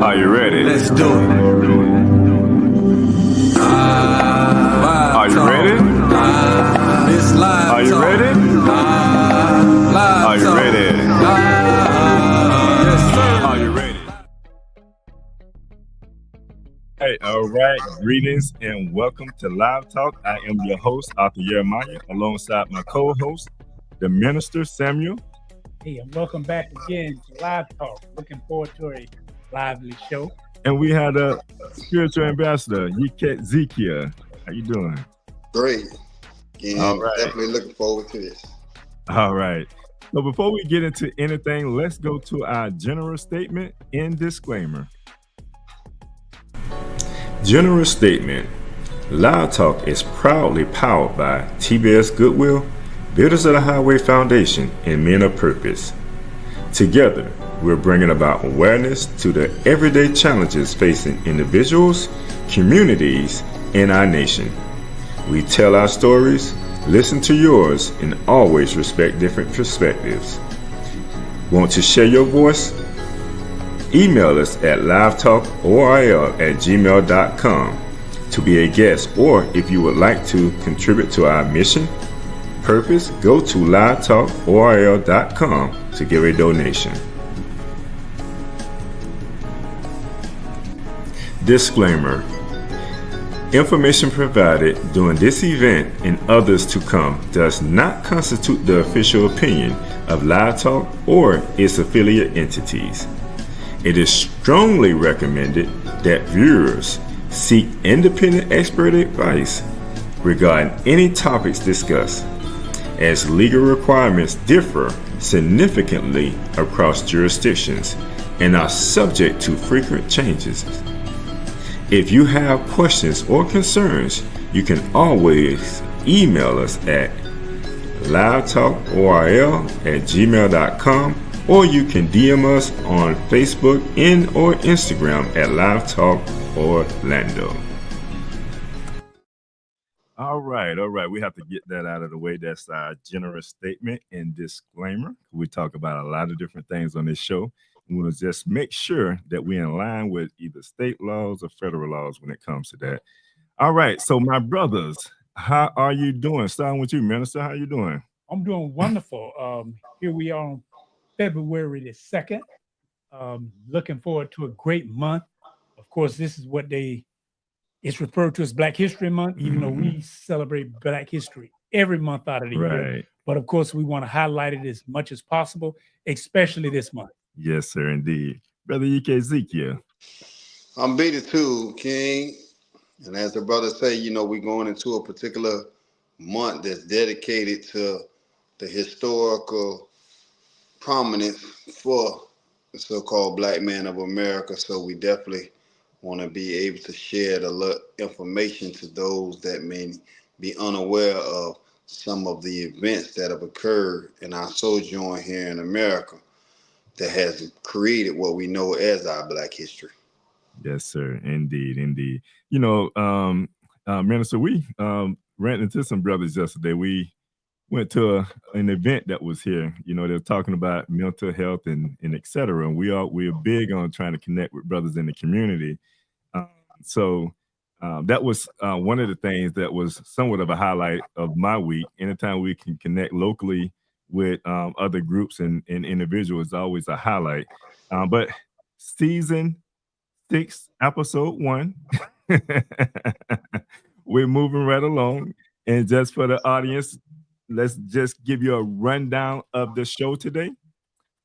Are you ready? Let's do it. Are you ready? This live Are you talk. ready? Live Are you talk. ready? Yes, sir. Are you ready? Hey, all right. Greetings and welcome to Live Talk. I am your host, Arthur Jeremiah, alongside my co-host, the minister Samuel. Hey, and welcome back again to Live Talk. Looking forward to a lively show. And we had a spiritual ambassador, Zekiah. How you doing? Great. And All right. definitely looking forward to this. All right. So before we get into anything, let's go to our general statement and disclaimer. General statement. Live Talk is proudly powered by TBS Goodwill, Builders of the Highway Foundation, and Men of Purpose. Together, we're bringing about awareness to the everyday challenges facing individuals, communities, and our nation. We tell our stories, listen to yours, and always respect different perspectives. Want to share your voice? Email us at livetalkoril@gmail.com to be a guest, or if you would like to contribute to our mission, purpose, go to livetalkoril.com to give a donation. Disclaimer. Information provided during this event and others to come does not constitute the official opinion of Live Talk or its affiliate entities. It is strongly recommended that viewers seek independent expert advice regarding any topics discussed, as legal requirements differ significantly across jurisdictions and are subject to frequent changes. If you have questions or concerns, you can always email us at livetalkoril@gmail.com, or you can DM us on Facebook and or Instagram at Live Talk Orlando. All right. We have to get that out of the way. That's our generous statement and disclaimer. We talk about a lot of different things on this show. We want to just make sure that we're in line with either state laws or federal laws when it comes to that. All right. So, my brothers, how are you doing? Starting with you, Minister. How you doing? I'm doing wonderful. Here we are on February the 2nd. Looking forward to a great month. Of course, this is what it's referred to as Black History Month, even though we celebrate Black History every month out of the year. But of course, we want to highlight it as much as possible, especially this month. Yes, sir, indeed. Brother E.K. Zekiah. I'm beat it too, King. And as the brother say, we're going into a particular month that's dedicated to the historical prominence for the so-called Black man of America. So we definitely want to be able to share the information to those that may be unaware of some of the events that have occurred in our sojourn here in America that has created what we know as our Black history. Yes, sir. Indeed. Minister, we ran into some brothers yesterday. We went to an event that was here. They're talking about mental health and et cetera. And we're big on trying to connect with brothers in the community. So that was one of the things that was somewhat of a highlight of my week. Anytime we can connect locally with other groups and individuals is always a highlight. But season 6, episode 1, we're moving right along. And just for the audience, let's just give you a rundown of the show today.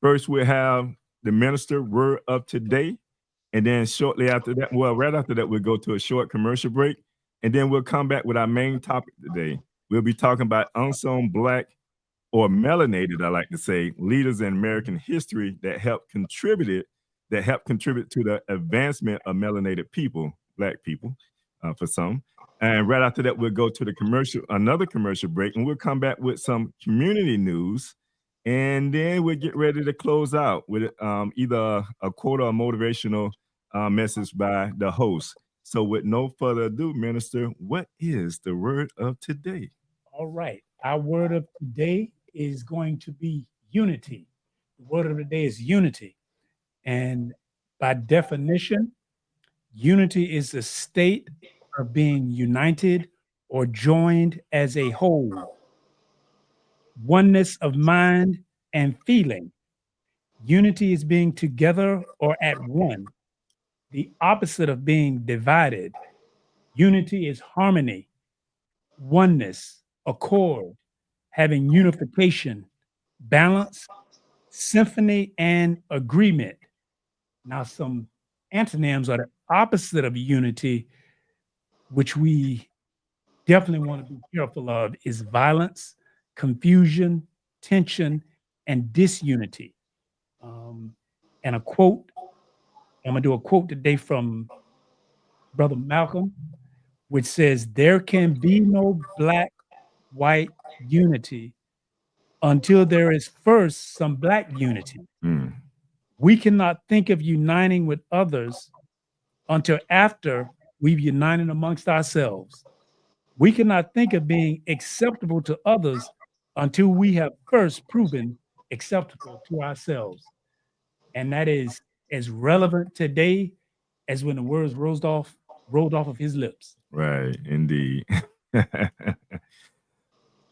First, we'll have the minister word of today. And then shortly after that, right after that, we'll go to a short commercial break. And then we'll come back with our main topic today. We'll be talking about unsung Black or melanated, I like to say, leaders in American history that help contribute to the advancement of melanated people, Black people, for some. And right after that, we'll go to another commercial break, and we'll come back with some community news. And then we'll get ready to close out with either a quote or a motivational message by the host. So with no further ado, Minister, what is the word of today? All right. Our word of today is going to be unity. The word of the day is unity. And By definition, unity is the state of being united or joined as a whole, oneness of mind and feeling. Unity is being together or at one, the opposite of being divided. Unity is harmony, oneness, accord, having unification, balance, symphony, and agreement. Now, some antonyms are the opposite of unity, which we definitely want to be careful of, is violence, confusion, tension, and disunity. And a quote, I'm going to do a quote today from Brother Malcolm, which says, "There can be no black white unity until there is first some black unity. Mm. We cannot think of uniting with others until after we've united amongst ourselves. We cannot think of being acceptable to others until we have first proven acceptable to ourselves." And that is as relevant today as when the words rolled off of his lips. Right, indeed.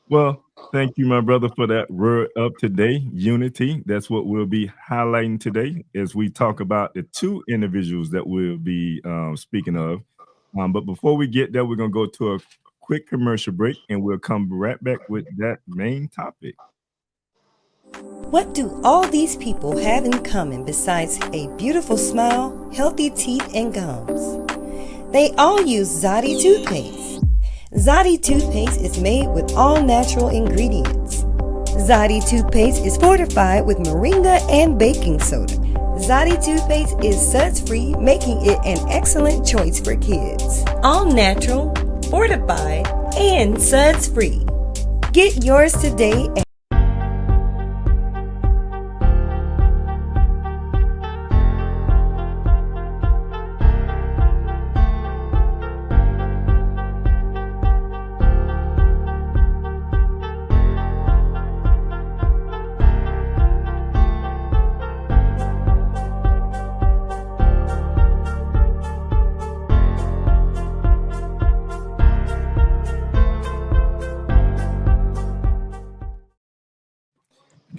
Well, thank you, my brother, for that word of today, unity. That's what we'll be highlighting today as we talk about the two individuals that we'll be speaking of. But before we get there, we're going to go to a quick commercial break and we'll come right back with that main topic. What do all these people have in common besides a beautiful smile, healthy teeth, and gums? They all use Zadi toothpaste. Zadi toothpaste is made with all natural ingredients. Zadi toothpaste is fortified with moringa and baking soda. Zadi toothpaste is suds-free, making it an excellent choice for kids. All natural, fortified, and suds-free. Get yours today.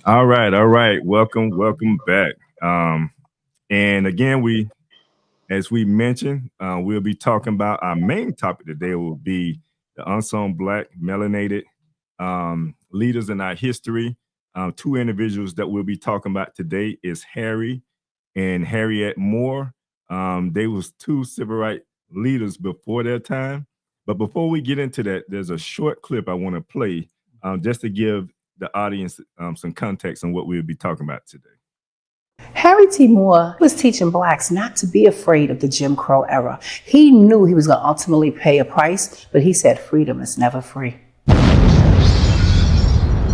All right. Welcome back. And again, as we mentioned, we'll be talking about our main topic today will be the unsung black melanated leaders in our history. Two individuals that we'll be talking about today is Harry and Harriet Moore. They was two civil rights leaders before their time. But before we get into that, there's a short clip I want to play just to give the audience some context on what we'll be talking about today. Harry T. Moore was teaching blacks not to be afraid of the Jim Crow era. He knew he was going to ultimately pay a price, but he said freedom is never free.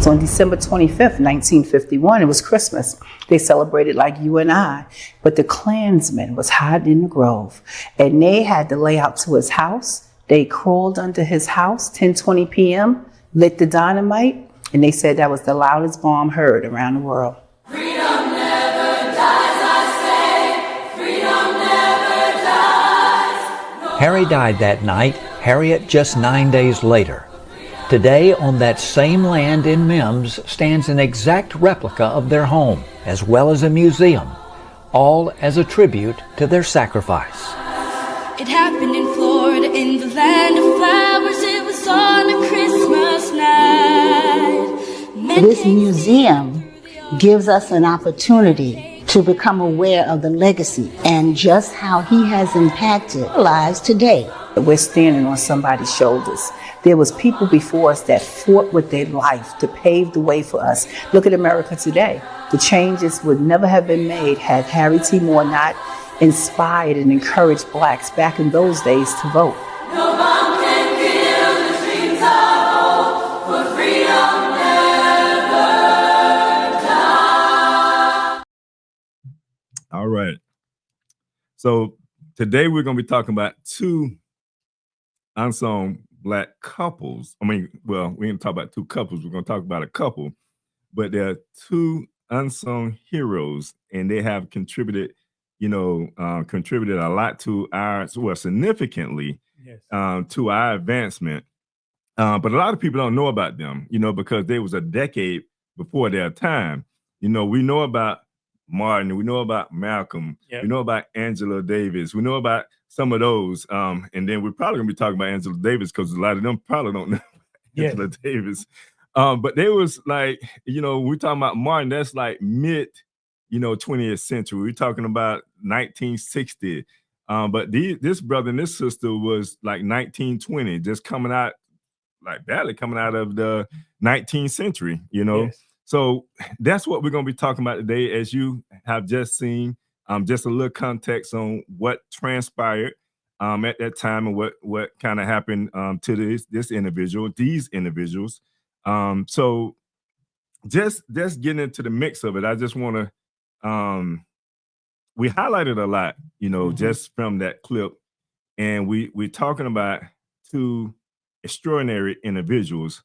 So on December 25th, 1951, it was Christmas. They celebrated like you and I, but the Klansmen was hiding in the grove, and they had to lay out to his house. They crawled under his house, 10:20 p.m., lit the dynamite, and they said that was the loudest bomb heard around the world. Freedom never dies, I say. Freedom never dies. Harry died that night, Harriet just 9 days later. Today, on that same land in Mims, stands an exact replica of their home, as well as a museum, all as a tribute to their sacrifice. It happened in Florida, in the land of flowers. It was on a Christmas night. This museum gives us an opportunity to become aware of the legacy and just how he has impacted lives today. We're standing on somebody's shoulders. There was people before us that fought with their life to pave the way for us. Look at America today. The changes would never have been made had Harry T. Moore not inspired and encouraged blacks back in those days to vote. No bomb can kill the dreams of old, for freedom never dies. All right. So today we're going to be talking about two unsung black couples. We didn't talk about two couples. We're going to talk about a couple, but there are two unsung heroes, and they have contributed contributed a lot to significantly Yes. to our advancement. But a lot of people don't know about them, because they was a decade before their time. We know about Martin, we know about Malcolm, Yep. we know about Angela Davis, we know about some of those. And then we're probably gonna be talking about Angela Davis because a lot of them probably don't know Yes. Angela Davis. But they was like, we're talking about Martin, that's like mid, 20th century. We're talking about 1960. But this brother and this sister was like 1920, just coming out, like barely coming out of the 19th century, Yes. So that's what we're going to be talking about today, as you have just seen. Just a little context on what transpired at that time and what kind of happened to these individuals. So just getting into the mix of it, I just want to we highlighted a lot, just from that clip, and we're talking about two extraordinary individuals.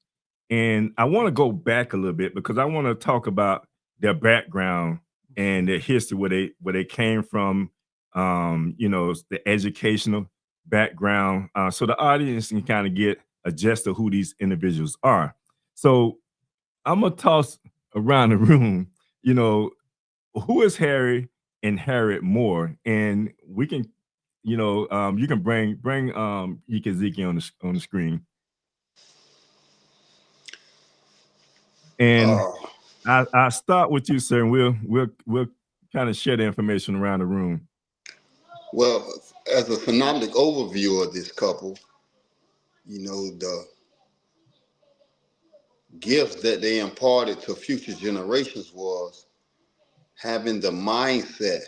And I want to go back a little bit because I want to talk about their background and their history, where they came from, the educational background, so the audience can kind of get a gist of who these individuals are. So I'm gonna toss around the room, who is Harry and Harriet Moore, and we can, you can bring Yikaziki on the screen. And I start with you, sir, and we'll kind of share the information around the room. Well, as a synoptic overview of this couple, the gifts that they imparted to future generations was having the mindset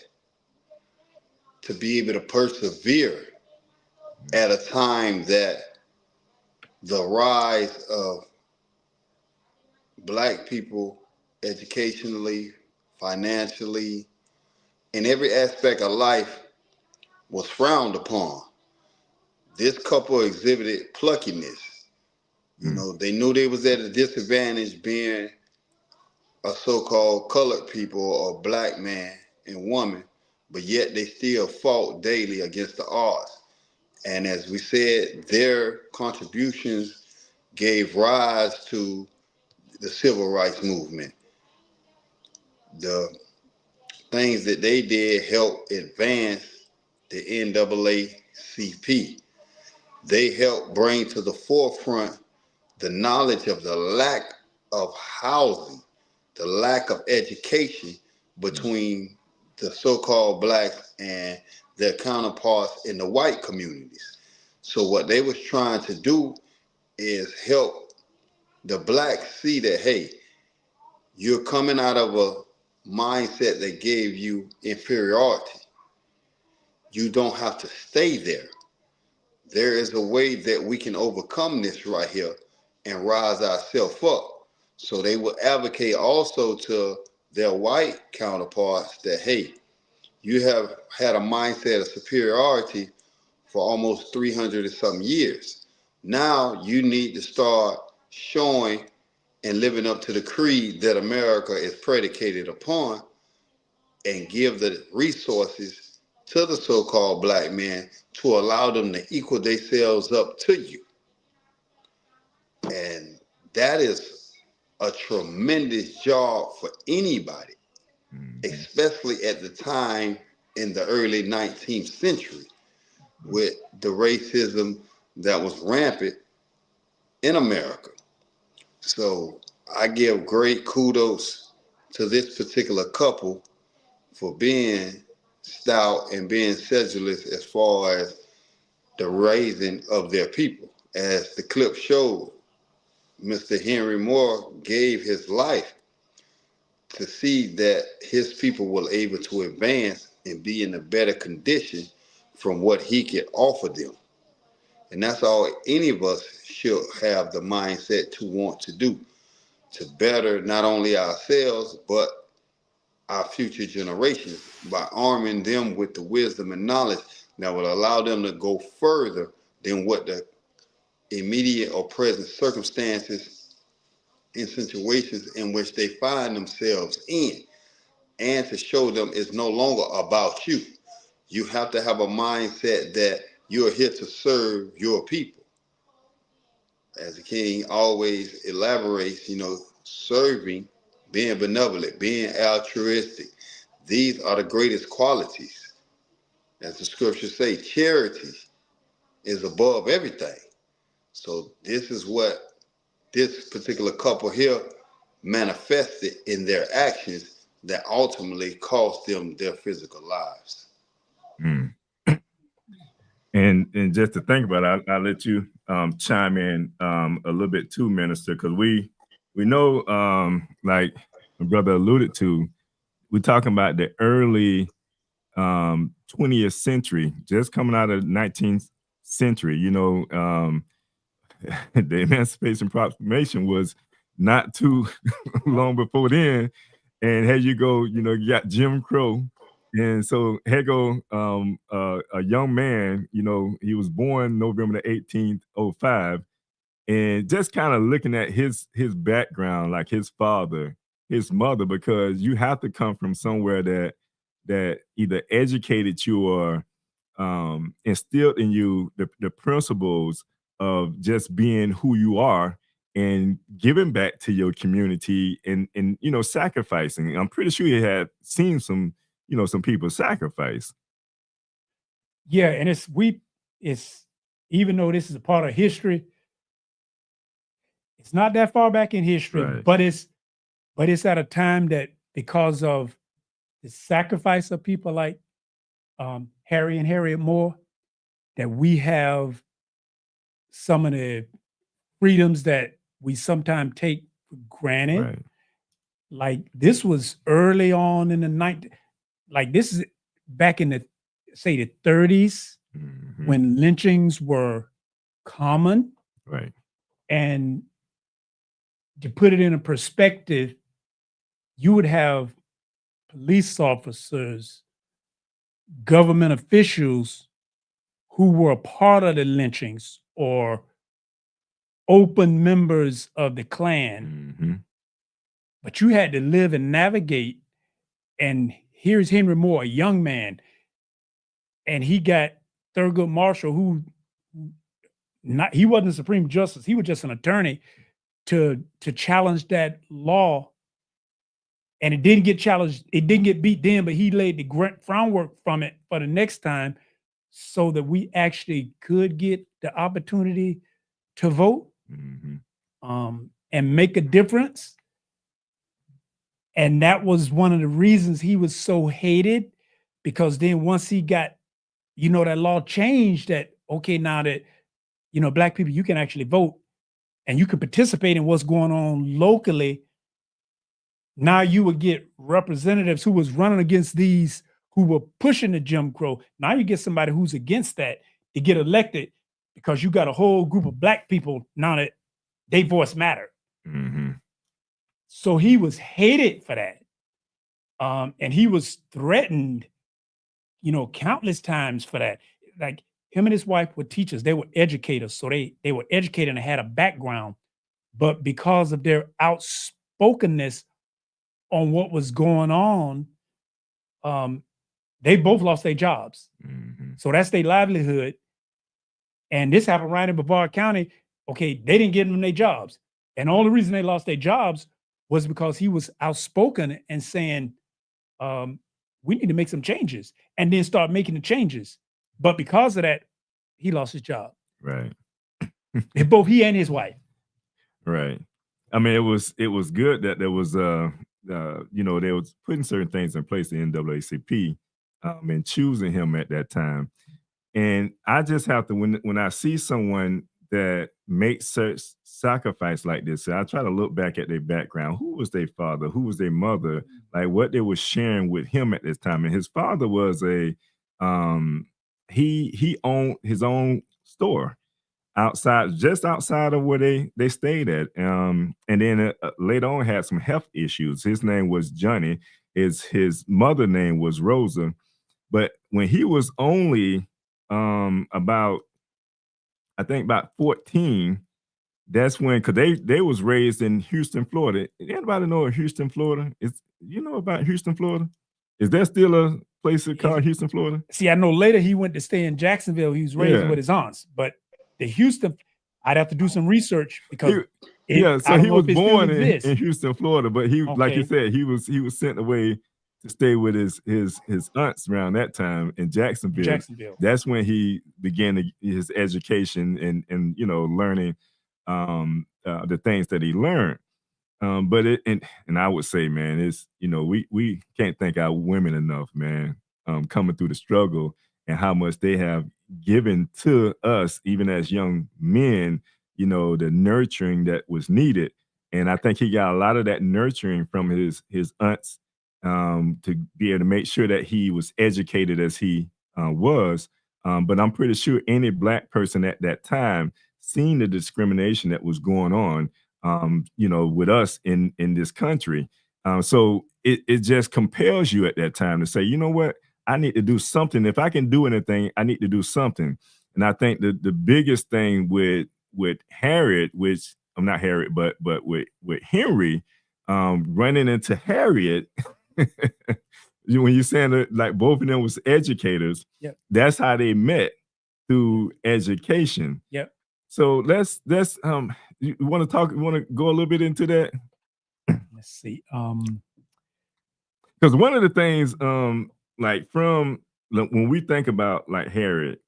to be able to persevere at a time that the rise of Black people educationally, financially, in every aspect of life was frowned upon. This couple exhibited pluckiness. They knew they was at a disadvantage being a so-called colored people or Black man and woman, but yet they still fought daily against the odds. And as we said, their contributions gave rise to the civil rights movement. The things that they did helped advance the NAACP. They helped bring to the forefront the knowledge of the lack of housing, the lack of education between the so-called Blacks and their counterparts in the white communities. So what they was trying to do is help the Blacks see that, hey, you're coming out of a mindset that gave you inferiority. You don't have to stay there. There is a way that we can overcome this right here and rise ourselves up. So they will advocate also to their white counterparts that, hey, you have had a mindset of superiority for almost 300 and some years. Now you need to start showing and living up to the creed that America is predicated upon, and give the resources to the so-called Black men to allow them to equal themselves up to you. And that is a tremendous job for anybody, especially at the time in the early 19th century with the racism that was rampant in America. So I give great kudos to this particular couple for being stout and being sedulous as far as the raising of their people. As the clip showed, Mr. Henry Moore gave his life to see that his people were able to advance and be in a better condition from what he could offer them. And that's all any of us should have the mindset to want to do, to better not only ourselves, but our future generations by arming them with the wisdom and knowledge that will allow them to go further than what the immediate or present circumstances and situations in which they find themselves in. and to show them it's no longer about you. You have to have a mindset that you're here to serve your people. As the king always elaborates, serving, being benevolent, being altruistic. These are the greatest qualities. As the scriptures say, charity is above everything. So this is what this particular couple here manifested in their actions that ultimately cost them their physical lives. Mm. And just to think about it, I'll let you chime in a little bit too, Minister, because we know, like my brother alluded to, we're talking about the early 20th century, just coming out of the 19th century. The Emancipation Proclamation was not too long before then. And here you go, you got Jim Crow. And so here go a young man, he was born November the 18th, 05. And just kind of looking at his background, like his father, his mother, because you have to come from somewhere that either educated you or instilled in you the principles of just being who you are and giving back to your community and sacrificing. I'm pretty sure you had seen some people sacrifice. Yeah, and it's even though this is a part of history, it's not that far back in history, Right. but it's at a time that because of the sacrifice of people like Harry and Harriet Moore, that we have some of the freedoms that we sometimes take for granted. Right. Like this was early on in the 90s. Like this is back in the 30s Mhm. when lynchings were common. Right. And to put it in a perspective, you would have police officers, government officials who were a part of the lynchings or open members of the Klan, Mhm. but you had to live and navigate. And here's Henry Moore, a young man, and he got Thurgood Marshall, who he wasn't a Supreme Justice, he was just an attorney to challenge that law. And it didn't get challenged, it didn't get beat then, but he laid the groundwork from it for the next time so that we actually could get the opportunity to vote Mhm. and make a difference. And that was one of the reasons he was so hated, because then once he got, that law changed that, okay, now that, Black people, you can actually vote and you can participate in what's going on locally. Now you would get representatives who was running against these who were pushing the Jim Crow. Now you get somebody who's against that to get elected because you got a whole group of Black people now that their voice mattered. Mhm. So he was hated for that. And he was threatened, countless times for that. Like him and his wife were teachers. They were educators. So they were educated and had a background. But because of their outspokenness on what was going on, they both lost their jobs. Mhm. So that's their livelihood. And this happened right in Brevard County. Okay, they didn't give them their jobs. And the only reason they lost their jobs was because he was outspoken and saying, we need to make some changes, and then start making the changes. But because of that, he lost his job. Right. Both he and his wife. Right. I mean, it was good that there was they was putting certain things in place, the NAACP, and choosing him at that time. And I just have to, when I see someone that makes such sacrifice like this, I try to look back at their background. Who was their father? Who was their mother? Like what they were sharing with him at this time. And his father was he owned his own store just outside of where they stayed at. And then later on had some health issues. His name was Johnny. His mother name was Rosa. But when he was only about, I think about 14, that's when, because they was raised in Houston, Florida. Anybody know of Houston, Florida? You know about Houston, Florida? Is there still a place called Houston, Florida? See, I know later he went to stay in Jacksonville. He was raised Yeah. with his aunts, but the Houston, I'd have to do some research because So I don't he know was if it still born exists. in Houston, Florida, but he, like you Okay. said, he was sent away to stay with his aunts around that time in Jacksonville. That's when he began his education and learning the things that he learned. But and I would say, man, it's we can't thank our women enough, man, coming through the struggle and how much they have given to us, even as young men, the nurturing that was needed. And I think he got a lot of that nurturing from his aunts to be able to make sure that he was educated as he was. But I'm pretty sure any Black person at that time seen the discrimination that was going on, with us in this country. So it just compels you at that time to say, you know what, I need to do something. If I can do anything, I need to do something. And I think the biggest thing with Harriet, which I'm not Harriet, but with Henry, running into Harriet, when you're saying that like both of them was educators, Yep. That's how they met, through education. Yep. So let's you want to go a little bit into that? Let's see. Because one of the things, like when we think about like Harriet,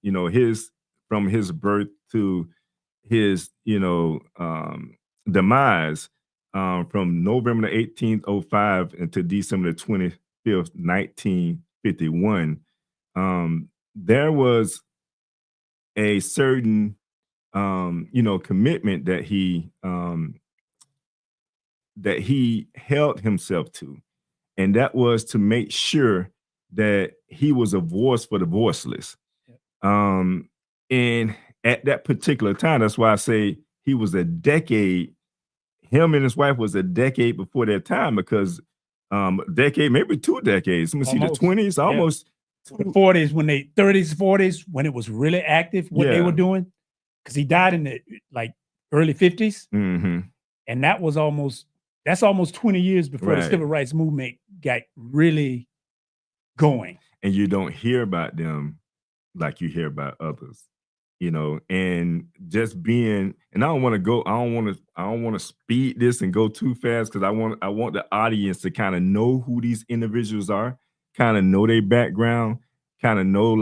from his birth to his, demise, from November the 18th, 05 until December the 25th, 1951, there was a certain, commitment that he held himself to. And that was to make sure that he was a voice for the voiceless. And at that particular time, that's why I say he was a decade, him and his wife was a decade before their time, because a decade, maybe 2 decades. Let me see, the 20s, almost. The 40s, when 30s, 40s, when it was really active, what they were doing. Because he died in the early 50s. Mm-hmm. And that's almost 20 years before the civil rights movement got really going. And you don't hear about them like you hear about others, and just being, and I don't want to speed this and go too fast, because I want the audience to kind of know who these individuals are, kind of know their background, kind of know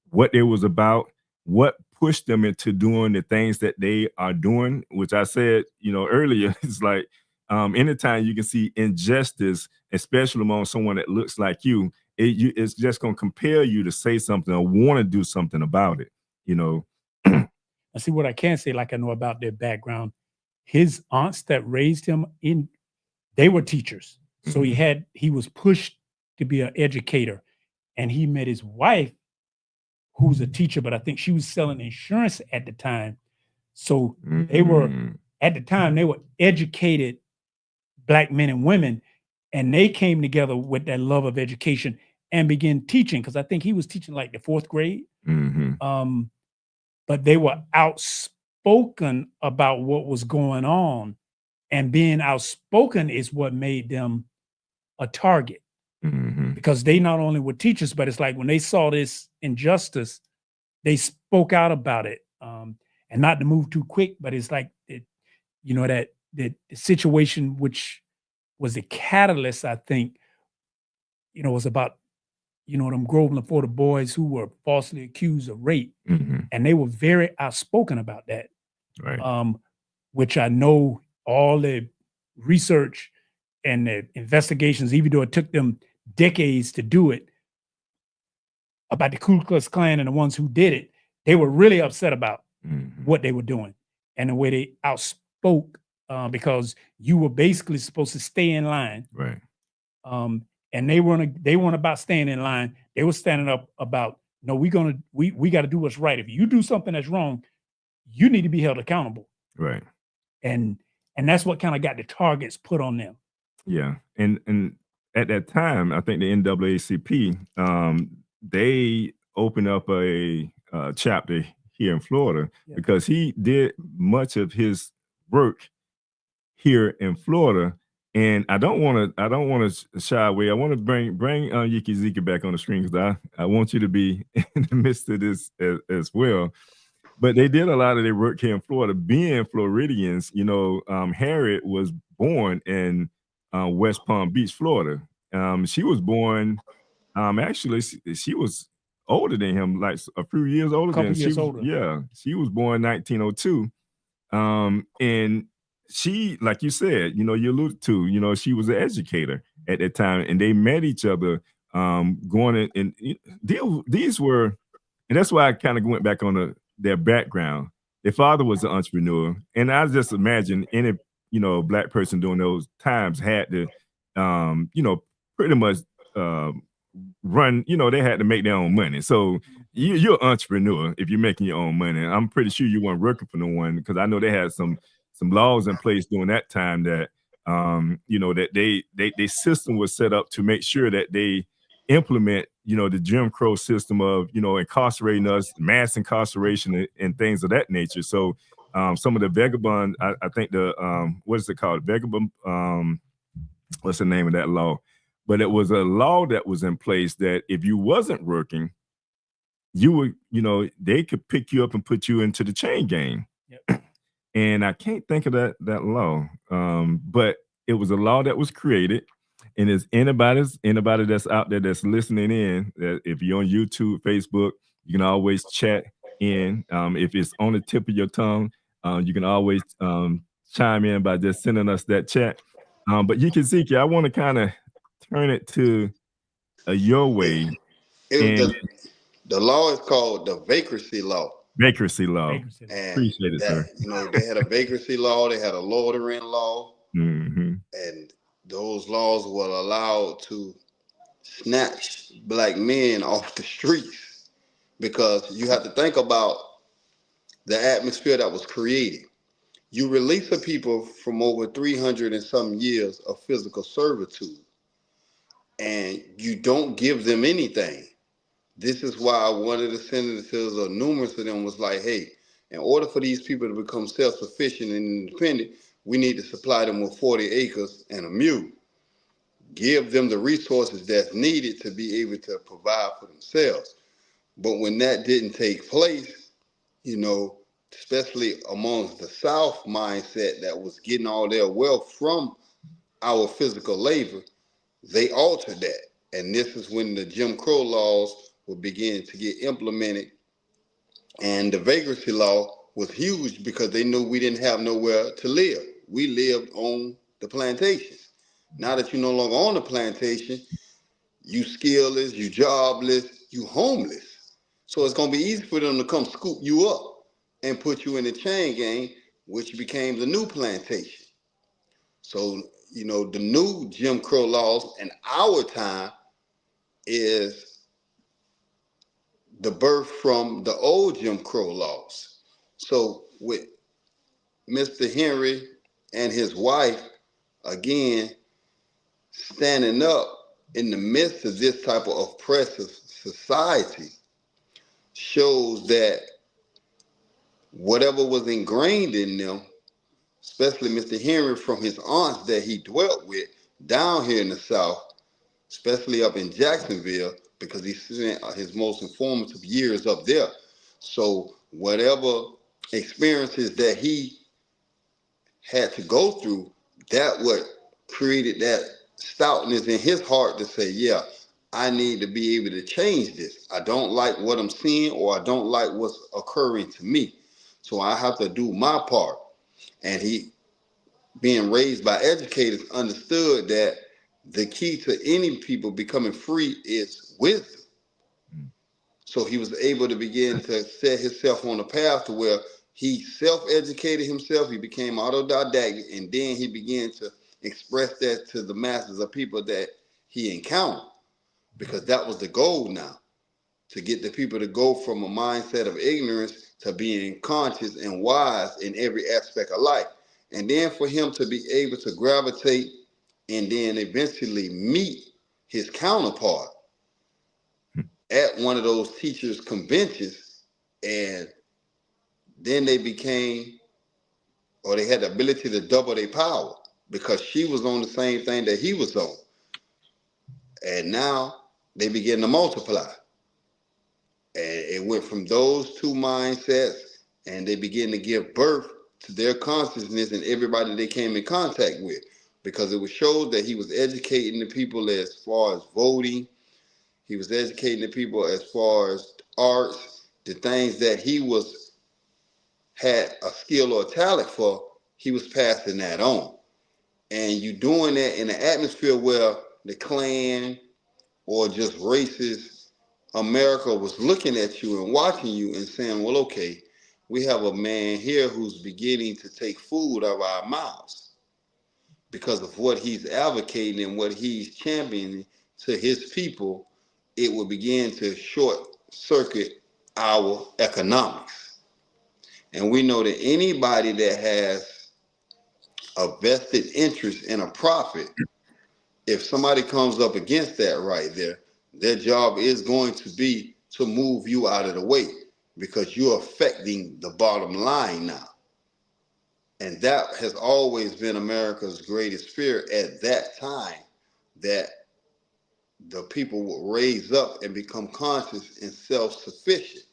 what it was about, what pushed them into doing the things that they are doing, which I said, earlier, it's like, anytime you can see injustice, especially among someone that looks like you, it's just going to compel you to say something or want to do something about it, I see what I can say, like I know about their background. His aunts that raised him they were teachers. So he was pushed to be an educator, and he met his wife, who's a teacher, but I think she was selling insurance at the time. So they were, at the time, they were educated Black men and women, and they came together with that love of education and began teaching, because I think he was teaching like the 4th grade. But they were outspoken about what was going on, and being outspoken is what made them a target. Because they not only were teachers, but it's like when they saw this injustice, they spoke out about it. And not to move too quick, but it's like that the situation, which was the catalyst, I think, was about, them Groveland Florida boys who were falsely accused of rape. And they were very outspoken about that. Right. Which I know all the research and the investigations, even though it took them decades to do it, about the Ku Klux Klan and the ones who did it, they were really upset about what they were doing and the way they outspoke, because you were basically supposed to stay in line. Right. And they weren't about staying in line. They were standing up about, no, we got to do what's right. If you do something that's wrong, you need to be held accountable. Right. And that's what kind of got the targets put on them. Yeah. And at that time, I think the NAACP, they opened up a chapter here in Florida, because he did much of his work here in Florida And I don't want to shy away. I want to bring Yiki Zika back on the screen because I want you to be in the midst of this as well. But they did a lot of their work here in Florida. Being Floridians, Harriet was born in West Palm Beach, Florida. She was born. Actually, she was older than him, like a few years older than Couple she years was. older. Yeah, she was born 1902. And she, like you said, you alluded to, she was an educator at that time, and they met each other going in, and these were, and that's why I kind of went back on their background. Their father was an entrepreneur, and I just imagine any black person during those times had to pretty much um run, they had to make their own money. So you're an entrepreneur if you're making your own money. I'm pretty sure you weren't working for no one, because I know they had some laws in place during that time that that they system was set up to make sure that they implement the Jim Crow system of incarcerating us, mass incarceration, and things of that nature. So some of the vagabond, I think the what is it called, vagabond, what's the name of that law? But it was a law that was in place that if you wasn't working, you would, they could pick you up and put you into the chain gang. Yep. And I can't think of that law. But it was a law that was created. And is anybody that's out there that's listening in, that if you're on YouTube, Facebook, you can always chat in. If it's on the tip of your tongue, you can always chime in by just sending us that chat. But you can see, I want to kind of turn it to your way. And The law is called the vacancy law. vacancy law. And Appreciate it, sir. they had a vacancy law, they had a loitering law, Mm-hmm. and those laws were allowed to snatch black men off the streets, because you have to think about the atmosphere that was created. You release a people from over 300 and some years of physical servitude, and you don't give them anything. This is why one of the senators, or numerous of them, was like, hey, in order for these people to become self-sufficient and independent, we need to supply them with 40 acres and a mule. Give them the resources that's needed to be able to provide for themselves. But when that didn't take place, especially amongst the South mindset that was getting all their wealth from our physical labor, they altered that. And this is when the Jim Crow laws were beginning to get implemented. And the vagrancy law was huge because they knew we didn't have nowhere to live. We lived on the plantations. Now that you're no longer on the plantation, you skillless, you jobless, you homeless. So it's going to be easy for them to come scoop you up and put you in the chain gang, which became the new plantation. So, the new Jim Crow laws in our time is the birth from the old Jim Crow laws. So with Mr. Henry and his wife, again, standing up in the midst of this type of oppressive society, shows that whatever was ingrained in them, especially Mr. Henry from his aunts that he dwelt with down here in the South, especially up in Jacksonville, because he spent his most informative years up there. So whatever experiences that he had to go through, that what created that stoutness in his heart to say, yeah, I need to be able to change this. I don't like what I'm seeing, or I don't like what's occurring to me. So I have to do my part. And he, being raised by educators, understood that the key to any people becoming free is wisdom. So he was able to begin to set himself on a path to where he self-educated himself. He became autodidactic, and then he began to express that to the masses of people that he encountered, because that was the goal now, to get the people to go from a mindset of ignorance to being conscious and wise in every aspect of life. And then for him to be able to gravitate and then eventually meet his counterpart at one of those teachers' conventions, and then they became, or they had the ability to double their power. because she was on the same thing that he was on. And now they begin to multiply. And it went from those two mindsets, and they begin to give birth to their consciousness and everybody they came in contact with. Because it was showed that he was educating the people as far as voting. He was educating the people as far as arts, the things that he had a skill or a talent for, he was passing that on. And you doing that in an atmosphere where the Klan or just racist America was looking at you and watching you and saying, well, okay, we have a man here who's beginning to take food out of our mouths because of what he's advocating and what he's championing to his people. It will begin to short circuit our economics. And we know that anybody that has a vested interest in a profit, if somebody comes up against that right there, their job is going to be to move you out of the way because you're affecting the bottom line now. And that has always been America's greatest fear at that time, that the people will raise up and become conscious and self-sufficient,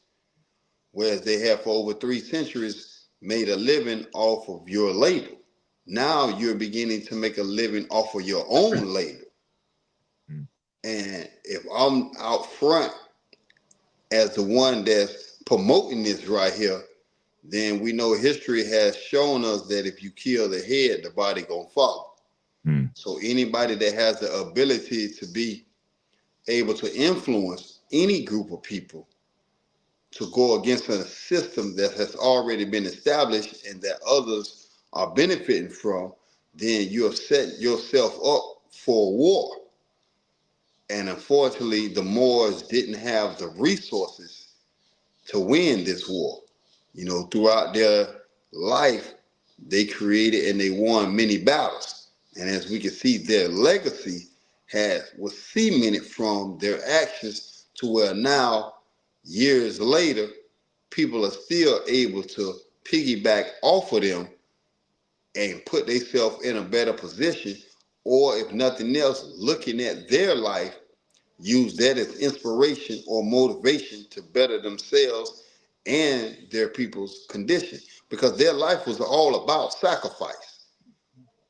whereas they have for over 3 centuries made a living off of your labor. Now you're beginning to make a living off of your own labor. And if I'm out front as the one that's promoting this right here, then we know history has shown us that if you kill the head, the body gonna follow. So anybody that has the ability to be able to influence any group of people to go against a system that has already been established and that others are benefiting from, then you have set yourself up for a war. And unfortunately, the Moors didn't have the resources to win this war. You know, throughout their life, they created and they won many battles. And as we can see, their legacy was cemented from their actions to where now, years later, people are still able to piggyback off of them and put themselves in a better position, or if nothing else, looking at their life, use that as inspiration or motivation to better themselves and their people's condition, because their life was all about sacrifice.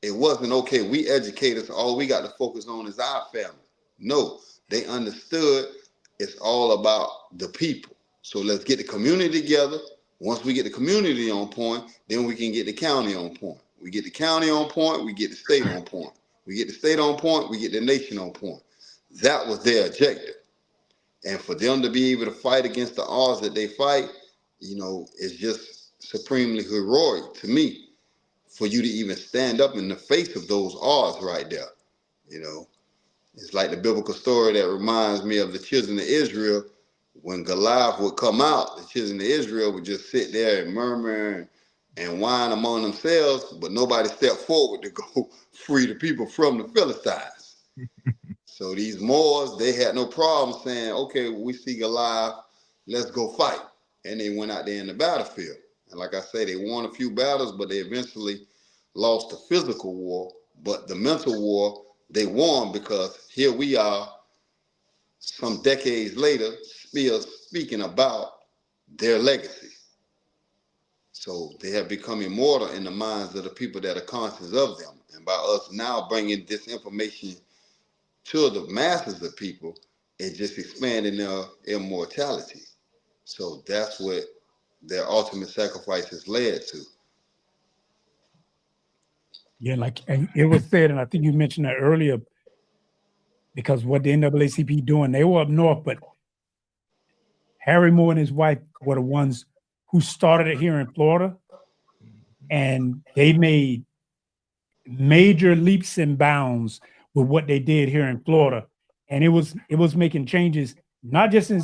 It wasn't, okay, we educators, all we got to focus on is our family. No, they understood it's all about the people. So let's get the community together. Once we get the community on point, then we can get the county on point. We get the county on point, we get the state on point. We get the state on point, we get the nation on point. That was their objective. And for them to be able to fight against the odds that they fight, you know, it's just supremely heroic to me for you to even stand up in the face of those odds right there. You know, it's like the biblical story that reminds me of the children of Israel. When Goliath would come out, the children of Israel would just sit there and murmur and whine among themselves, but nobody stepped forward to go free the people from the Philistines. So these Moors, they had no problem saying, okay, we see Goliath, let's go fight. And they went out there in the battlefield. And like I say, they won a few battles, but they eventually lost the physical war. But the mental war, they won, because here we are some decades later still speaking about their legacy. So they have become immortal in the minds of the people that are conscious of them. And by us now bringing this information to the masses of people, it's just expanding their immortality. So that's what their ultimate sacrifice has led to. Yeah, like, and it was said, and I think you mentioned that earlier, because what the NAACP doing, they were up north, but Harry Moore and his wife were the ones who started it here in Florida, and they made major leaps and bounds with what they did here in Florida. And it was making changes, not just in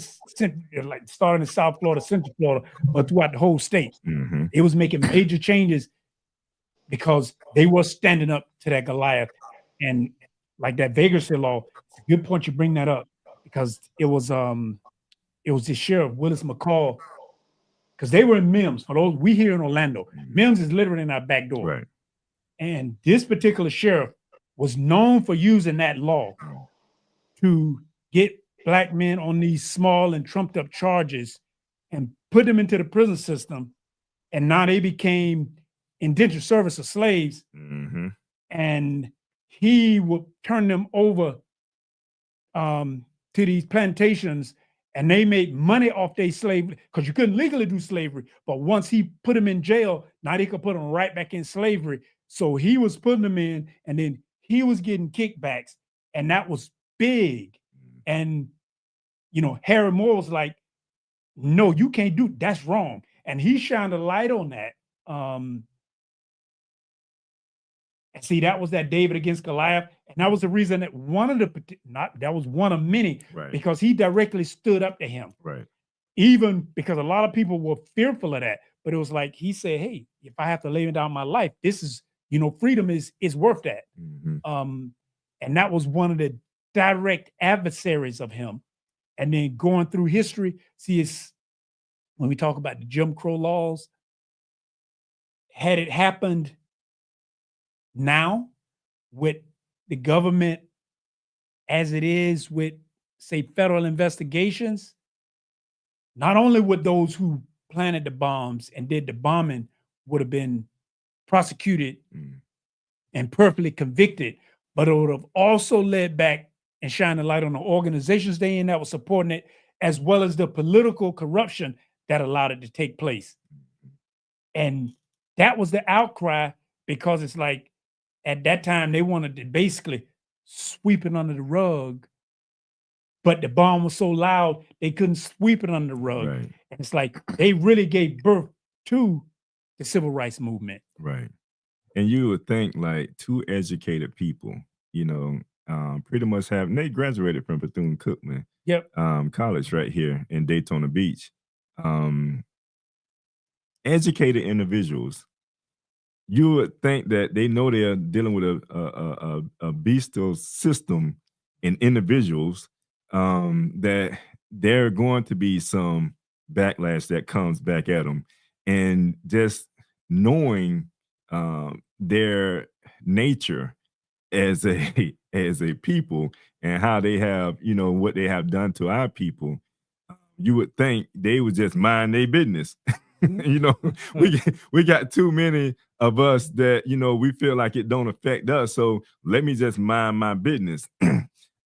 like starting in South Florida, Central Florida, but throughout the whole state. It was making major changes because they were standing up to that Goliath. And like that vagrancy law, it's a good point you bring that up, because it was the sheriff, Willis McCall, because they were in Mims. For those, we here in Orlando, Mims is literally in our back door. Right. And this particular sheriff was known for using that law to get black men on these small and trumped up charges and put them into the prison system. And now they became indentured service of slaves. Mm-hmm. And he would turn them over to these plantations, and they made money off their slavery because you couldn't legally do slavery. But once he put them in jail, now they could put them right back in slavery. So he was putting them in, and then he was getting kickbacks, and that was big. And Harry Moore was like, "No, you can't do that's wrong," and he shined a light on that. And see, that was that David against Goliath. And that was the reason that that was one of many, Right. because he directly stood up to him. Right. Even because a lot of people were fearful of that. But it was like, he said, hey, if I have to lay down my life, this is, freedom is worth that. Mm-hmm. And that was one of the direct adversaries of him. And then going through history, when we talk about the Jim Crow laws, had it happened now with the government as it is with, say, federal investigations, not only would those who planted the bombs and did the bombing would have been prosecuted and perfectly convicted, but it would have also led back and shined a light on the organizations they in that were supporting it, as well as the political corruption that allowed it to take place. And that was the outcry, because it's like, at that time, they wanted to basically sweep it under the rug, but the bomb was so loud, they couldn't sweep it under the rug. Right. And it's like, they really gave birth to the civil rights movement. Right. And you would think, like, two educated people, pretty much they graduated from Bethune-Cookman College right here in Daytona Beach. Educated individuals, you would think that they know they're dealing with a bestial system in individuals, that there are going to be some backlash that comes back at them. And just knowing their nature as a people and how they have, what they have done to our people, you would think they would just mind their business. We got too many of us that, we feel like it don't affect us. So let me just mind my business.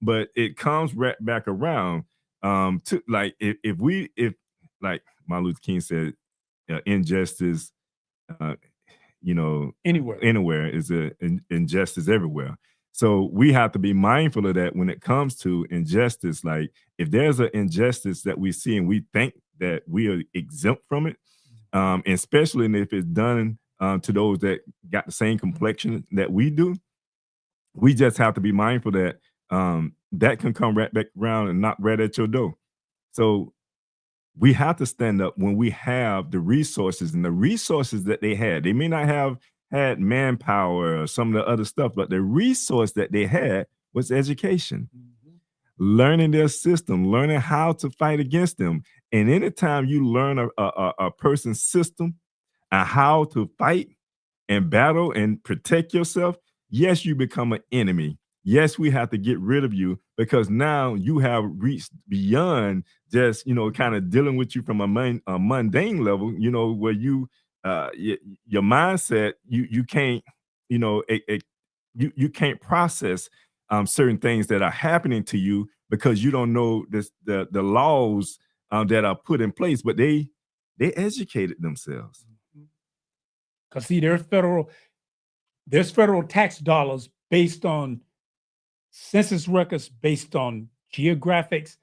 But it comes right back around to, like, if like Martin Luther King said, injustice, anywhere is injustice everywhere. So we have to be mindful of that when it comes to injustice. Like, if there's an injustice that we see and we think that we are exempt from it, especially if it's done to those that got the same complexion that we do, we just have to be mindful that that can come right back around and knock right at your door. So we have to stand up when we have the resources, and the resources that they had. They may not have had manpower or some of the other stuff, but the resource that they had was education. Learning their system, learning how to fight against them. And anytime you learn a person's system and how to fight and battle and protect yourself, yes, you become an enemy. Yes, we have to get rid of you, because now you have reached beyond just, kind of dealing with you from a mundane level, where you, your mindset, you can't, you can't process certain things that are happening to you because you don't know the laws that are put in place, but they educated themselves. Because see, there's federal tax dollars based on census records, based on geographics.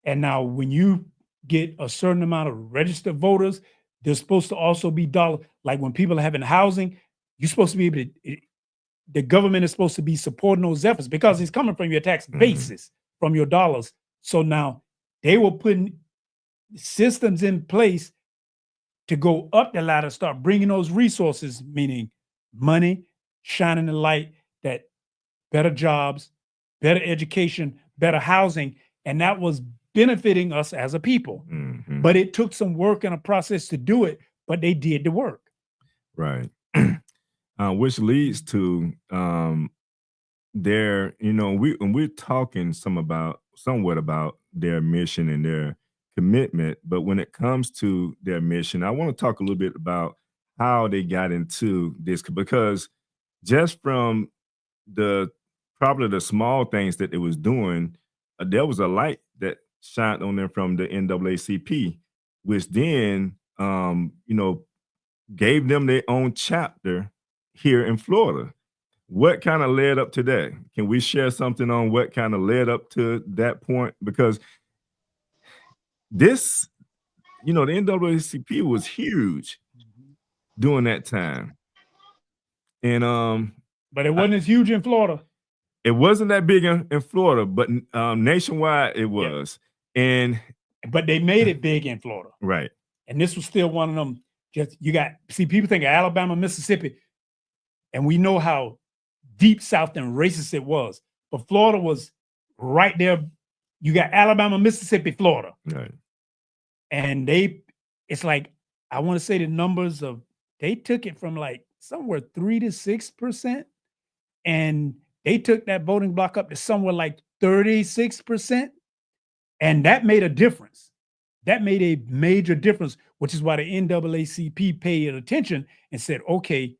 And now when you get a certain amount of registered voters, there's supposed to also be dollars. Like when people are having housing, you're supposed to be able to, the government is supposed to be supporting those efforts because it's coming from your tax basis, from your dollars. So now they were putting systems in place to go up the ladder, start bringing those resources, meaning money, shining the light, that better jobs, better education, better housing. And that was benefiting us as a people. But it took some work and a process to do it, but they did the work. Right. which leads to their, we're talking somewhat about their mission and their commitment. But when it comes to their mission, I want to talk a little bit about how they got into this, because just from the probably the small things that they was doing, there was a light that shined on them from the NAACP, which then gave them their own chapter here in Florida. What kind of led up to that? Can we share something on what kind of led up to that point? Because this, the NAACP was huge during that time. And but it wasn't as huge in Florida. It wasn't that big in Florida, but nationwide it was. Yeah. But they made it big in Florida. Right. And this was still one of them. People think of Alabama, Mississippi, and we know how deep South and racist it was. But Florida was right there. You got Alabama, Mississippi, Florida. Right. And it's like, I want to say the numbers they took it from like somewhere 3 to 6%. And they took that voting block up to somewhere like 36%. And that made a difference. That made a major difference, which is why the NAACP paid attention and said, okay,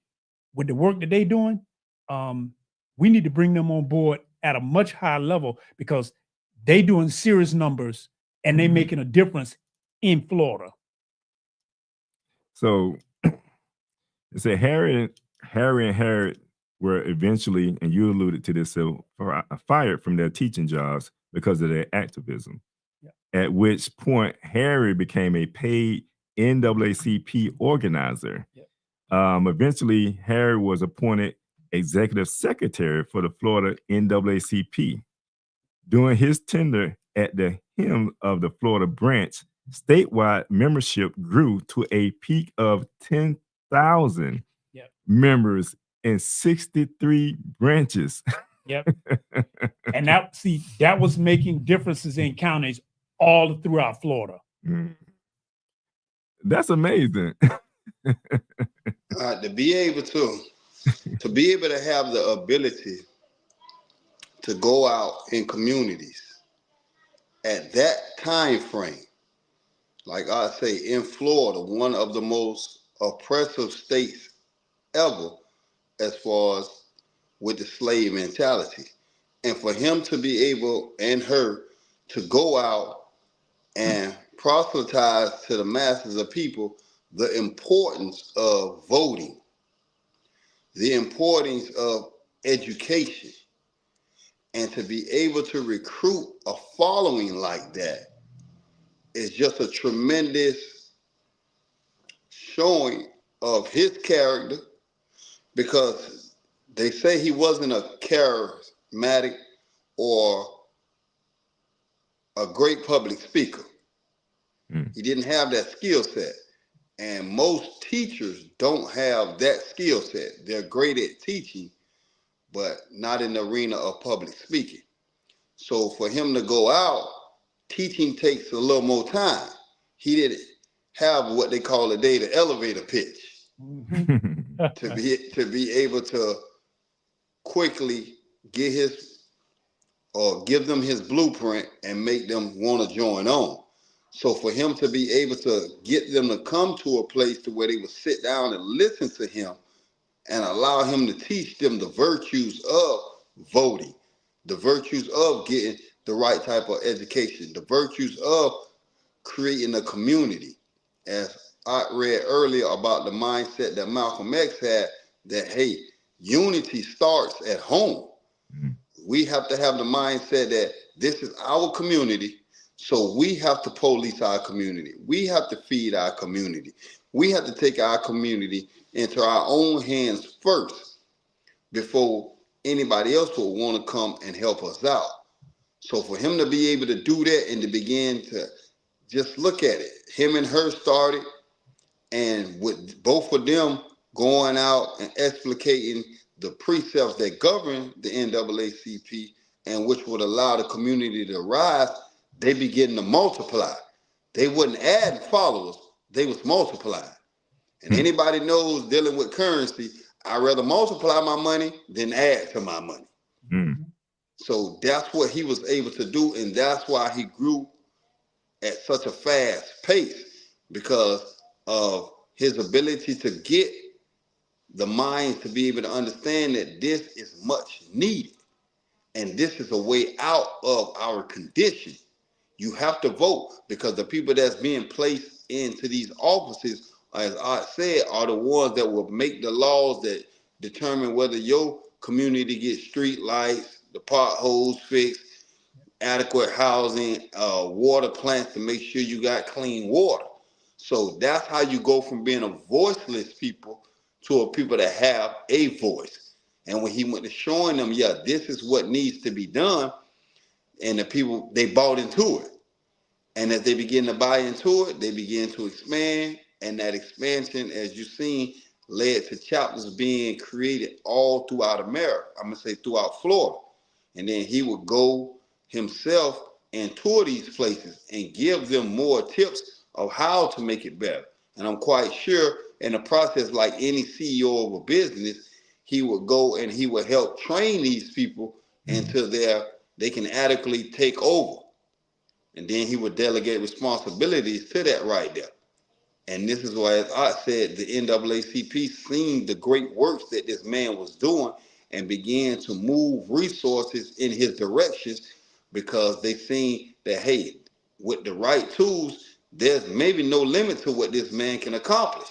with the work that they're doing, we need to bring them on board at a much higher level, because they doing serious numbers and they making a difference in Florida. So it said Harry and Harriet were eventually, and you alluded to this, fired from their teaching jobs because of their activism. Yeah. At which point Harry became a paid NAACP organizer. Yeah. Eventually, Harry was appointed executive secretary for the Florida NAACP. During his tenure at the helm of the Florida branch, statewide membership grew to a peak of 10,000 members in 63 branches. Yep. And that was making differences in counties all throughout Florida. That's amazing. To be able to have the ability to go out in communities at that time frame, like I say, in Florida, one of the most oppressive states ever as far as with the slave mentality. And for him to be able, and her, to go out and proselytize to the masses of people the importance of voting, the importance of education, and to be able to recruit a following like that is just a tremendous showing of his character, because they say he wasn't a charismatic or a great public speaker. He didn't have that skill set. And most teachers don't have that skill set. They're great at teaching, but not in the arena of public speaking. So for him to go out, teaching takes a little more time. He didn't have what they call today the elevator pitch to be able to quickly give them his blueprint and make them want to join on. So for him to be able to get them to come to a place to where they would sit down and listen to him and allow him to teach them the virtues of voting, the virtues of getting the right type of education, the virtues of creating a community. As I read earlier about the mindset that Malcolm X had, that, hey, unity starts at home. We have to have the mindset that this is our community, so we have to police our community. We have to feed our community. We have to take our community into our own hands first before anybody else will want to come and help us out. So for him to be able to do that and to begin to just look at it, him and her started, and with both of them going out and explicating the precepts that govern the NAACP and which would allow the community to rise, they begin to multiply. They wouldn't add followers, they was multiplying. And anybody knows dealing with currency, I'd rather multiply my money than add to my money. Mm. So that's what he was able to do, and that's why he grew at such a fast pace, because of his ability to get the minds to be able to understand that this is much needed, and this is a way out of our condition. You have to vote, because the people that's being placed into these offices, as I said, are the ones that will make the laws that determine whether your community gets street lights, the potholes fixed, adequate housing, water plants to make sure you got clean water. So that's how you go from being a voiceless people to a people that have a voice. And when he went to showing them, yeah, this is what needs to be done, and the people, they bought into it. And as they begin to buy into it, they begin to expand. And that expansion, as you've seen, led to chapters being created all throughout America. I'm going to say throughout Florida. And then he would go himself and tour these places and give them more tips of how to make it better. And I'm quite sure in the process, like any CEO of a business, he would go and he would help train these people until they can adequately take over. And then he would delegate responsibilities to that right there. And this is why, as I said, the NAACP seen the great works that this man was doing and began to move resources in his directions, because they seen that, hey, with the right tools, there's maybe no limit to what this man can accomplish.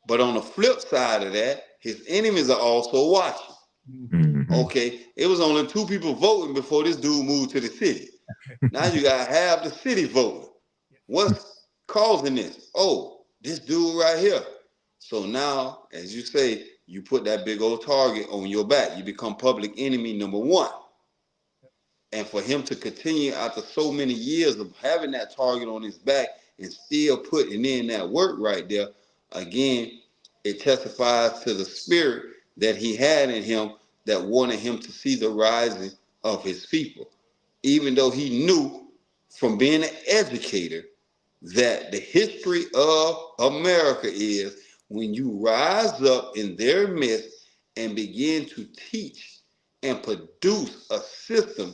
But on the flip side of that, his enemies are also watching. Mm-hmm. Okay, it was only 2 people voting before this dude moved to the city. Now you got half the city voting. What's causing this? Oh, this dude right here. So now, as you say, you put that big old target on your back. You become public enemy number 1. And for him to continue after so many years of having that target on his back and still putting in that work right there, again, it testifies to the spirit that he had in him that wanted him to see the rising of his people. Even though he knew from being an educator that the history of America is when you rise up in their midst and begin to teach and produce a system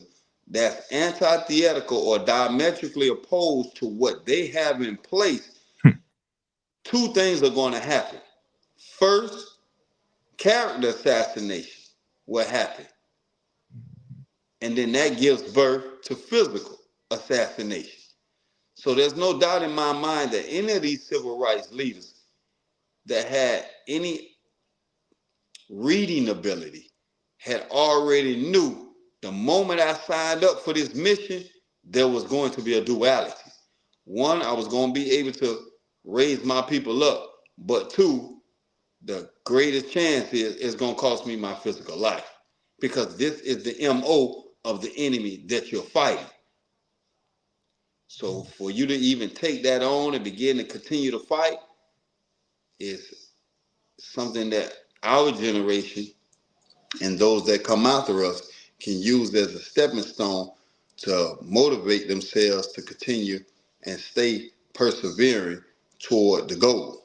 that's antithetical or diametrically opposed to what they have in place, 2 things are going to happen. First, character assassination will happen. And then that gives birth to physical assassination. So there's no doubt in my mind that any of these civil rights leaders that had any reading ability had already knew the moment I signed up for this mission, there was going to be a duality. 1, I was going to be able to raise my people up. But 2, the greatest chance is it's going to cost me my physical life, because this is the MO of the enemy that you're fighting. So for you to even take that on and begin to continue to fight is something that our generation and those that come after us can use as a stepping stone to motivate themselves to continue and stay persevering toward the goal.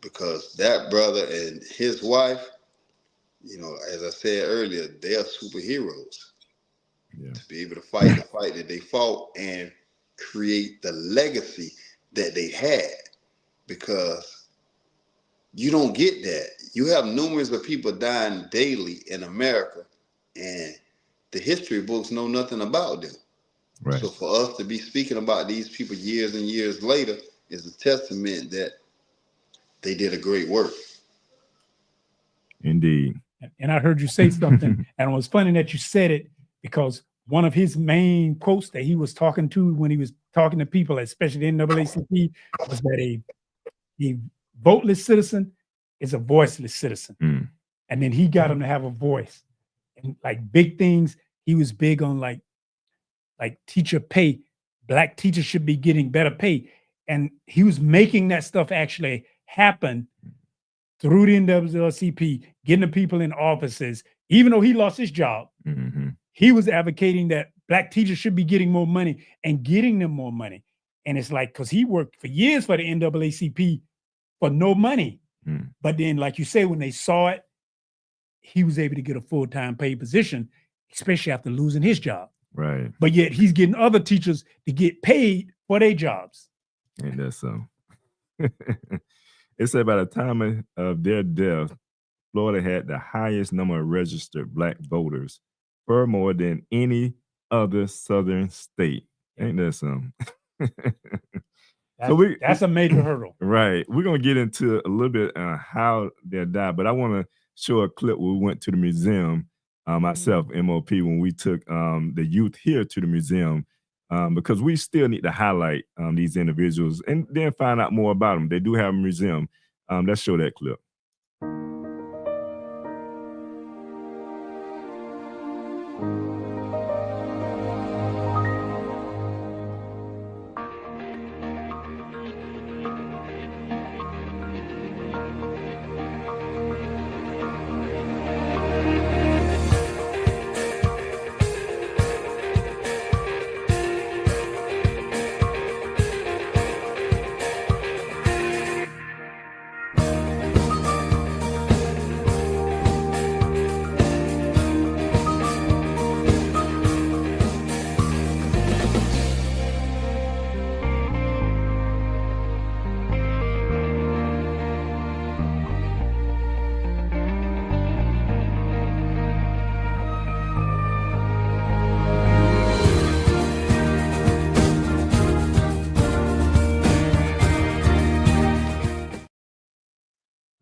Because that brother and his wife, you know, as I said earlier, they are superheroes. Yeah. To be able to fight the fight that they fought and create the legacy that they had, because you don't get that. You have numerous of people dying daily in America, and the history books know nothing about them. Right. So for us to be speaking about these people years and years later is a testament that they did a great work. Indeed. And I heard you say something, and it was funny that you said it, because one of his main quotes that he was talking to when he was talking to people, especially the NAACP, was that a voteless citizen is a voiceless citizen. Mm. And then he got him to have a voice. And like big things, he was big on like teacher pay. Black teachers should be getting better pay. And he was making that stuff actually happen through the NAACP, getting the people in offices. Even though he lost his job, he was advocating that Black teachers should be getting more money and getting them more money. And it's like, because he worked for years for the NAACP for no money. Mm. But then, like you say, when they saw it, he was able to get a full-time paid position, especially after losing his job. Right. But yet he's getting other teachers to get paid for their jobs. Ain't that so? It said by the time of their death, Florida had the highest number of registered Black voters, far more than any other Southern state. Ain't that something? That's a major hurdle. Right. We're gonna get into a little bit how they died, but I want to show a clip where we went to the museum, myself, MOP, when we took the youth here to the museum, because we still need to highlight these individuals and then find out more about them. They do have a museum. Let's show that clip.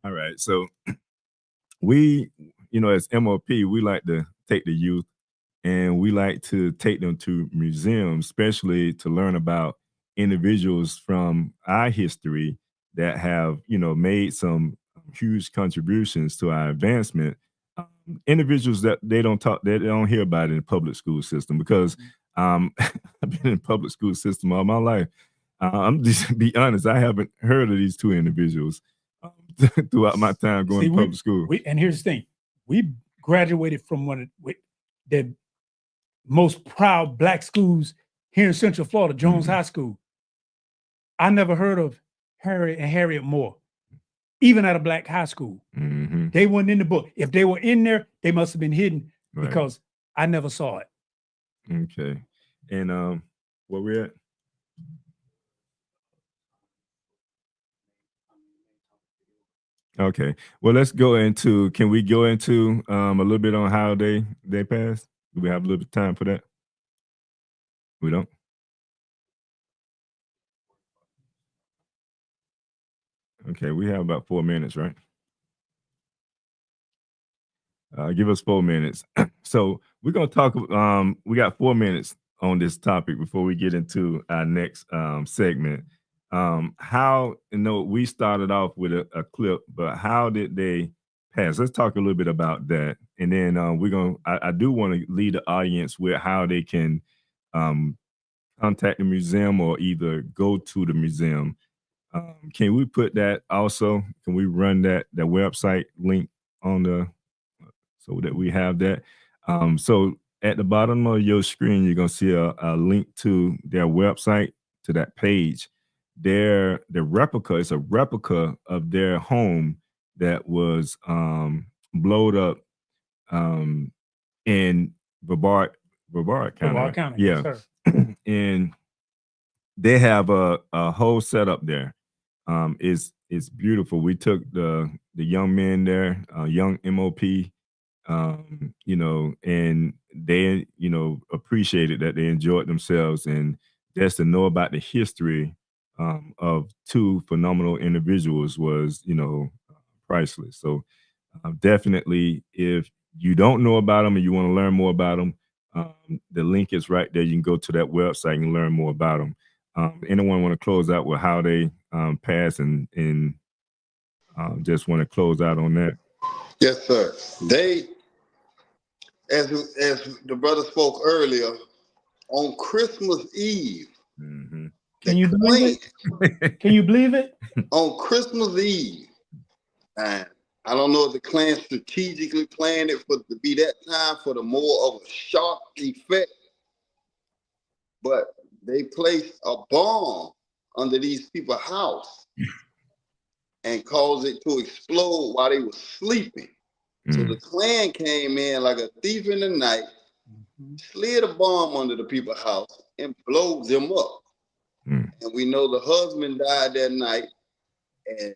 All right. So we, as MOP, we like to take the youth and we like to take them to museums, especially to learn about individuals from our history that have, made some huge contributions to our advancement. Individuals that they don't hear about in the public school system because I've been in the public school system all my life. I'm just be honest, I haven't heard of these two individuals throughout my time going to public school. And here's the thing: we graduated from one of the most proud Black schools here in Central Florida, Jones High School. I never heard of Harry and Harriet Moore, even at a Black high school. Mm-hmm. They weren't in the book. If they were in there, they must have been hidden because I never saw it. Okay. And where we at? Okay. Well, can we go into a little bit on how they passed? Do we have a little bit of time for that? We don't? Okay, we have about 4 minutes, right? Give us 4 minutes. So we're gonna talk. We got 4 minutes on this topic before we get into our next segment. How we started off with a clip, but how did they pass? Let's talk a little bit about that, and then I do want to lead the audience with how they can contact the museum or either go to the museum. Can we put that also? Can we run that website link on so that we have that? So at the bottom of your screen, you're gonna see a link to their website, to that page. The replica is a replica of their home that was blowed up in Brevard County. Brevard County, Yeah. yes, sir. And they have a whole setup there. It's beautiful. We took the young men there, young MOP, and they, appreciated that they enjoyed themselves, and just to know about the history of two phenomenal individuals was, priceless. So definitely, if you don't know about them and you want to learn more about them, the link is right there. You can go to that website and learn more about them. Anyone want to close out with how they pass and just want to close out on that? Yes, sir. They, as the brother spoke earlier, on Christmas Eve. Mm-hmm. Can you believe it? Can you believe it? On Christmas Eve, and I don't know if the Klan strategically planned it to be that time for the more of a shock effect, but they placed a bomb under these people's house. and caused it to explode while they were sleeping. So the Klan came in like a thief in the night, slid a bomb under the people's house, and blowed them up. And we know the husband died that night, and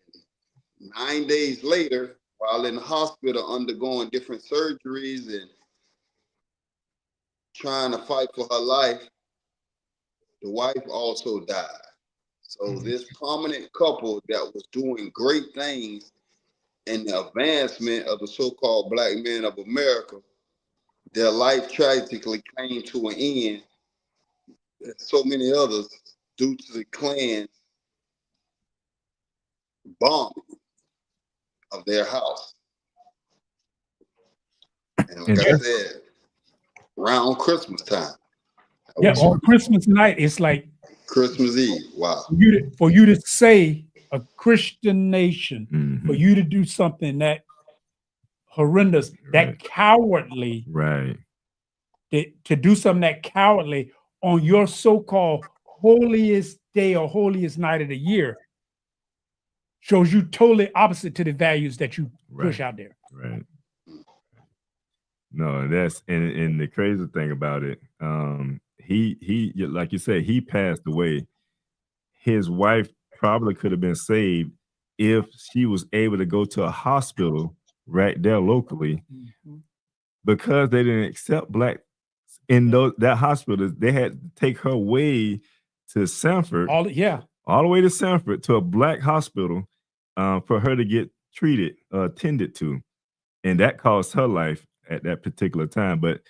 9 days later, while in the hospital undergoing different surgeries and trying to fight for her life, the wife also died. So this prominent couple that was doing great things in the advancement of the so-called black men of America, their life tragically came to an end, and so many others, due to the Klan bombing of their house. And like I said, around Christmas time. Yeah, on Christmas night, it's like Christmas Eve. Wow. For you to say a Christian nation, for you to do something that horrendous, that cowardly, to do something that cowardly on your so-called holiest day or holiest night of the year shows you totally opposite to the values that you push out there. Right. No, that's and the crazy thing about it, he like you said, he passed away. His wife probably could have been saved if she was able to go to a hospital right there locally, because they didn't accept black in that hospital. They had to take her way to Sanford, all the way to Sanford to a black hospital for her to get treated, attended to, and that cost her life at that particular time. But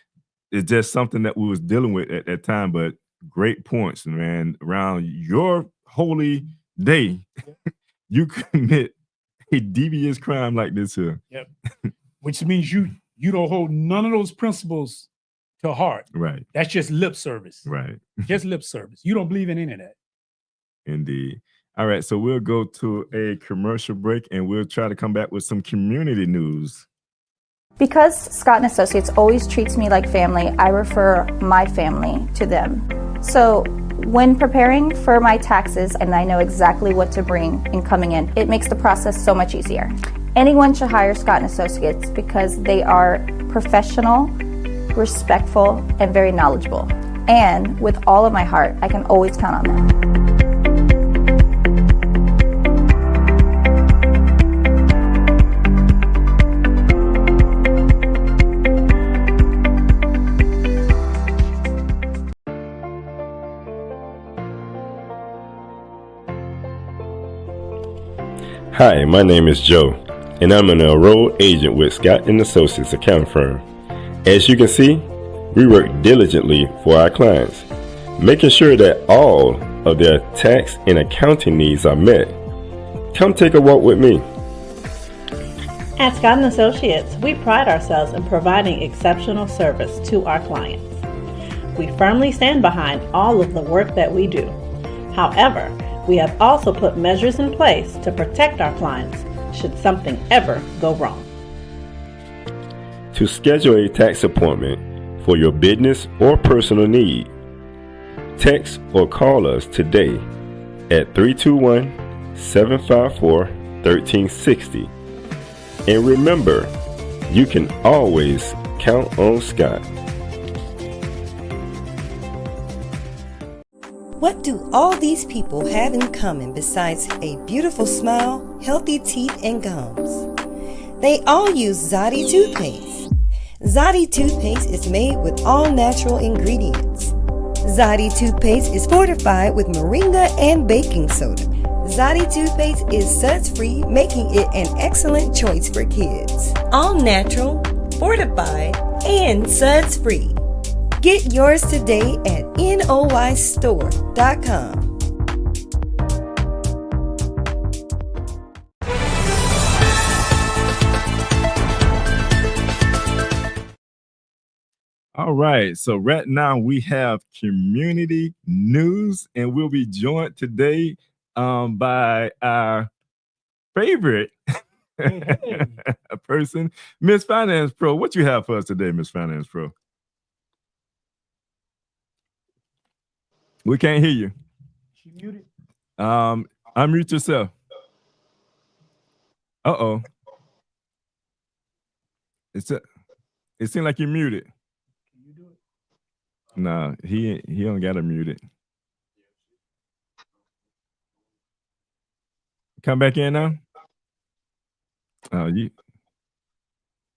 it's just something that we was dealing with at that time. But great points, man. Around your holy day, you commit a devious crime like this here. Yep. Which means you don't hold none of those principles to heart. Right. That's just lip service. Right. Just lip service. You don't believe in any of that. Indeed. All right. So we'll go to a commercial break and we'll try to come back with some community news. Because Scott & Associates always treats me like family, I refer my family to them. So when preparing for my taxes and I know exactly what to bring in coming in, it makes the process so much easier. Anyone should hire Scott & Associates because they are professional, respectful, and very knowledgeable. And with all of my heart, I can always count on them. Hi, my name is Joe, and I'm an enrolled agent with Scott & Associates accounting firm. As you can see, we work diligently for our clients, making sure that all of their tax and accounting needs are met. Come take a walk with me. At Scott & Associates, we pride ourselves in providing exceptional service to our clients. We firmly stand behind all of the work that we do. However, we have also put measures in place to protect our clients should something ever go wrong. To schedule a tax appointment for your business or personal need, text or call us today at 321-754-1360. And remember, you can always count on Scott. What do all these people have in common besides a beautiful smile, healthy teeth, and gums? They all use Zodi toothpaste. Zodi toothpaste is made with all natural ingredients. Zodi toothpaste is fortified with moringa and baking soda. Zodi toothpaste is suds-free, making it an excellent choice for kids. All natural, fortified, and suds-free. Get yours today at noystore.com. All right. So right now we have community news, and we'll be joined today by our favorite person, Miss Finance Pro. What you have for us today, Miss Finance Pro? We can't hear you. She muted. Unmute yourself. Uh-oh. It seems like you're muted. Can you do it? No, he don't got to mute it. Come back in now. Oh,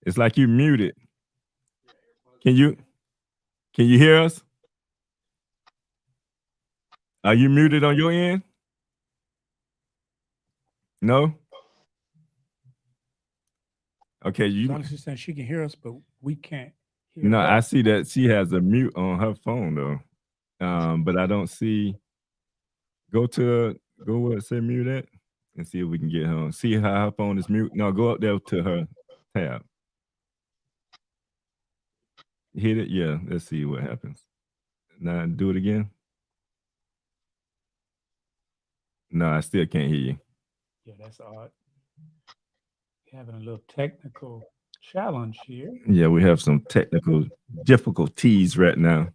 it's like you muted. Can you hear us? Are you muted on your end? No? Okay, Honestly saying she can hear us, but we can't hear No, her. I see that she has a mute on her phone though. But I don't see. Go where it say mute at and see if we can get her. See how her phone is mute. No, go up there to her tab. Hit it. Yeah, let's see what happens. Now do it again. No, I still can't hear you. Yeah, that's odd. Having a little technical challenge here. Yeah, we have some technical difficulties right now.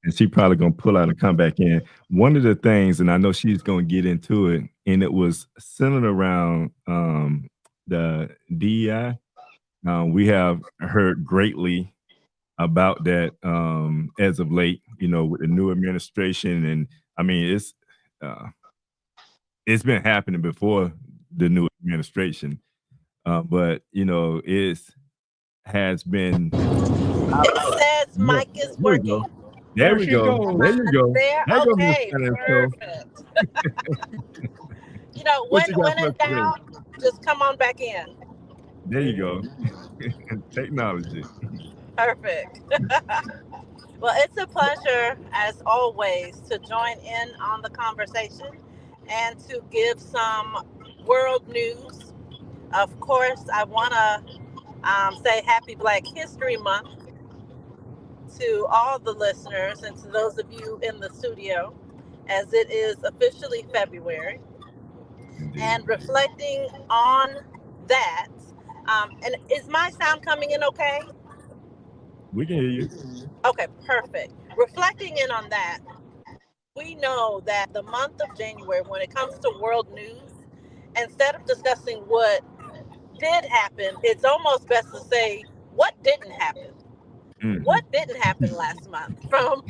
And she probably gonna pull out and come back in. One of the things, and I know she's gonna get into it, and it was centered around the DEI. We have heard greatly about that as of late, with the new administration, and I mean it's been happening before the new administration, but it has been. It says mic is working. There we go. There you go. There, There goes Miss okay, Shannon. perfect. When in doubt, just come on back in. There you go. Technology. Perfect. Well, it's a pleasure, as always, to join in on the conversation and to give some world news. Of course, I want to say Happy Black History Month to all the listeners and to those of you in the studio, as it is officially February. Indeed. And reflecting on that, and is my sound coming in okay? We can hear you. Okay, perfect. Reflecting in on that, we know that the month of January, when it comes to world news, instead of discussing what did happen, it's almost best to say what didn't happen. Mm. What didn't happen last month, from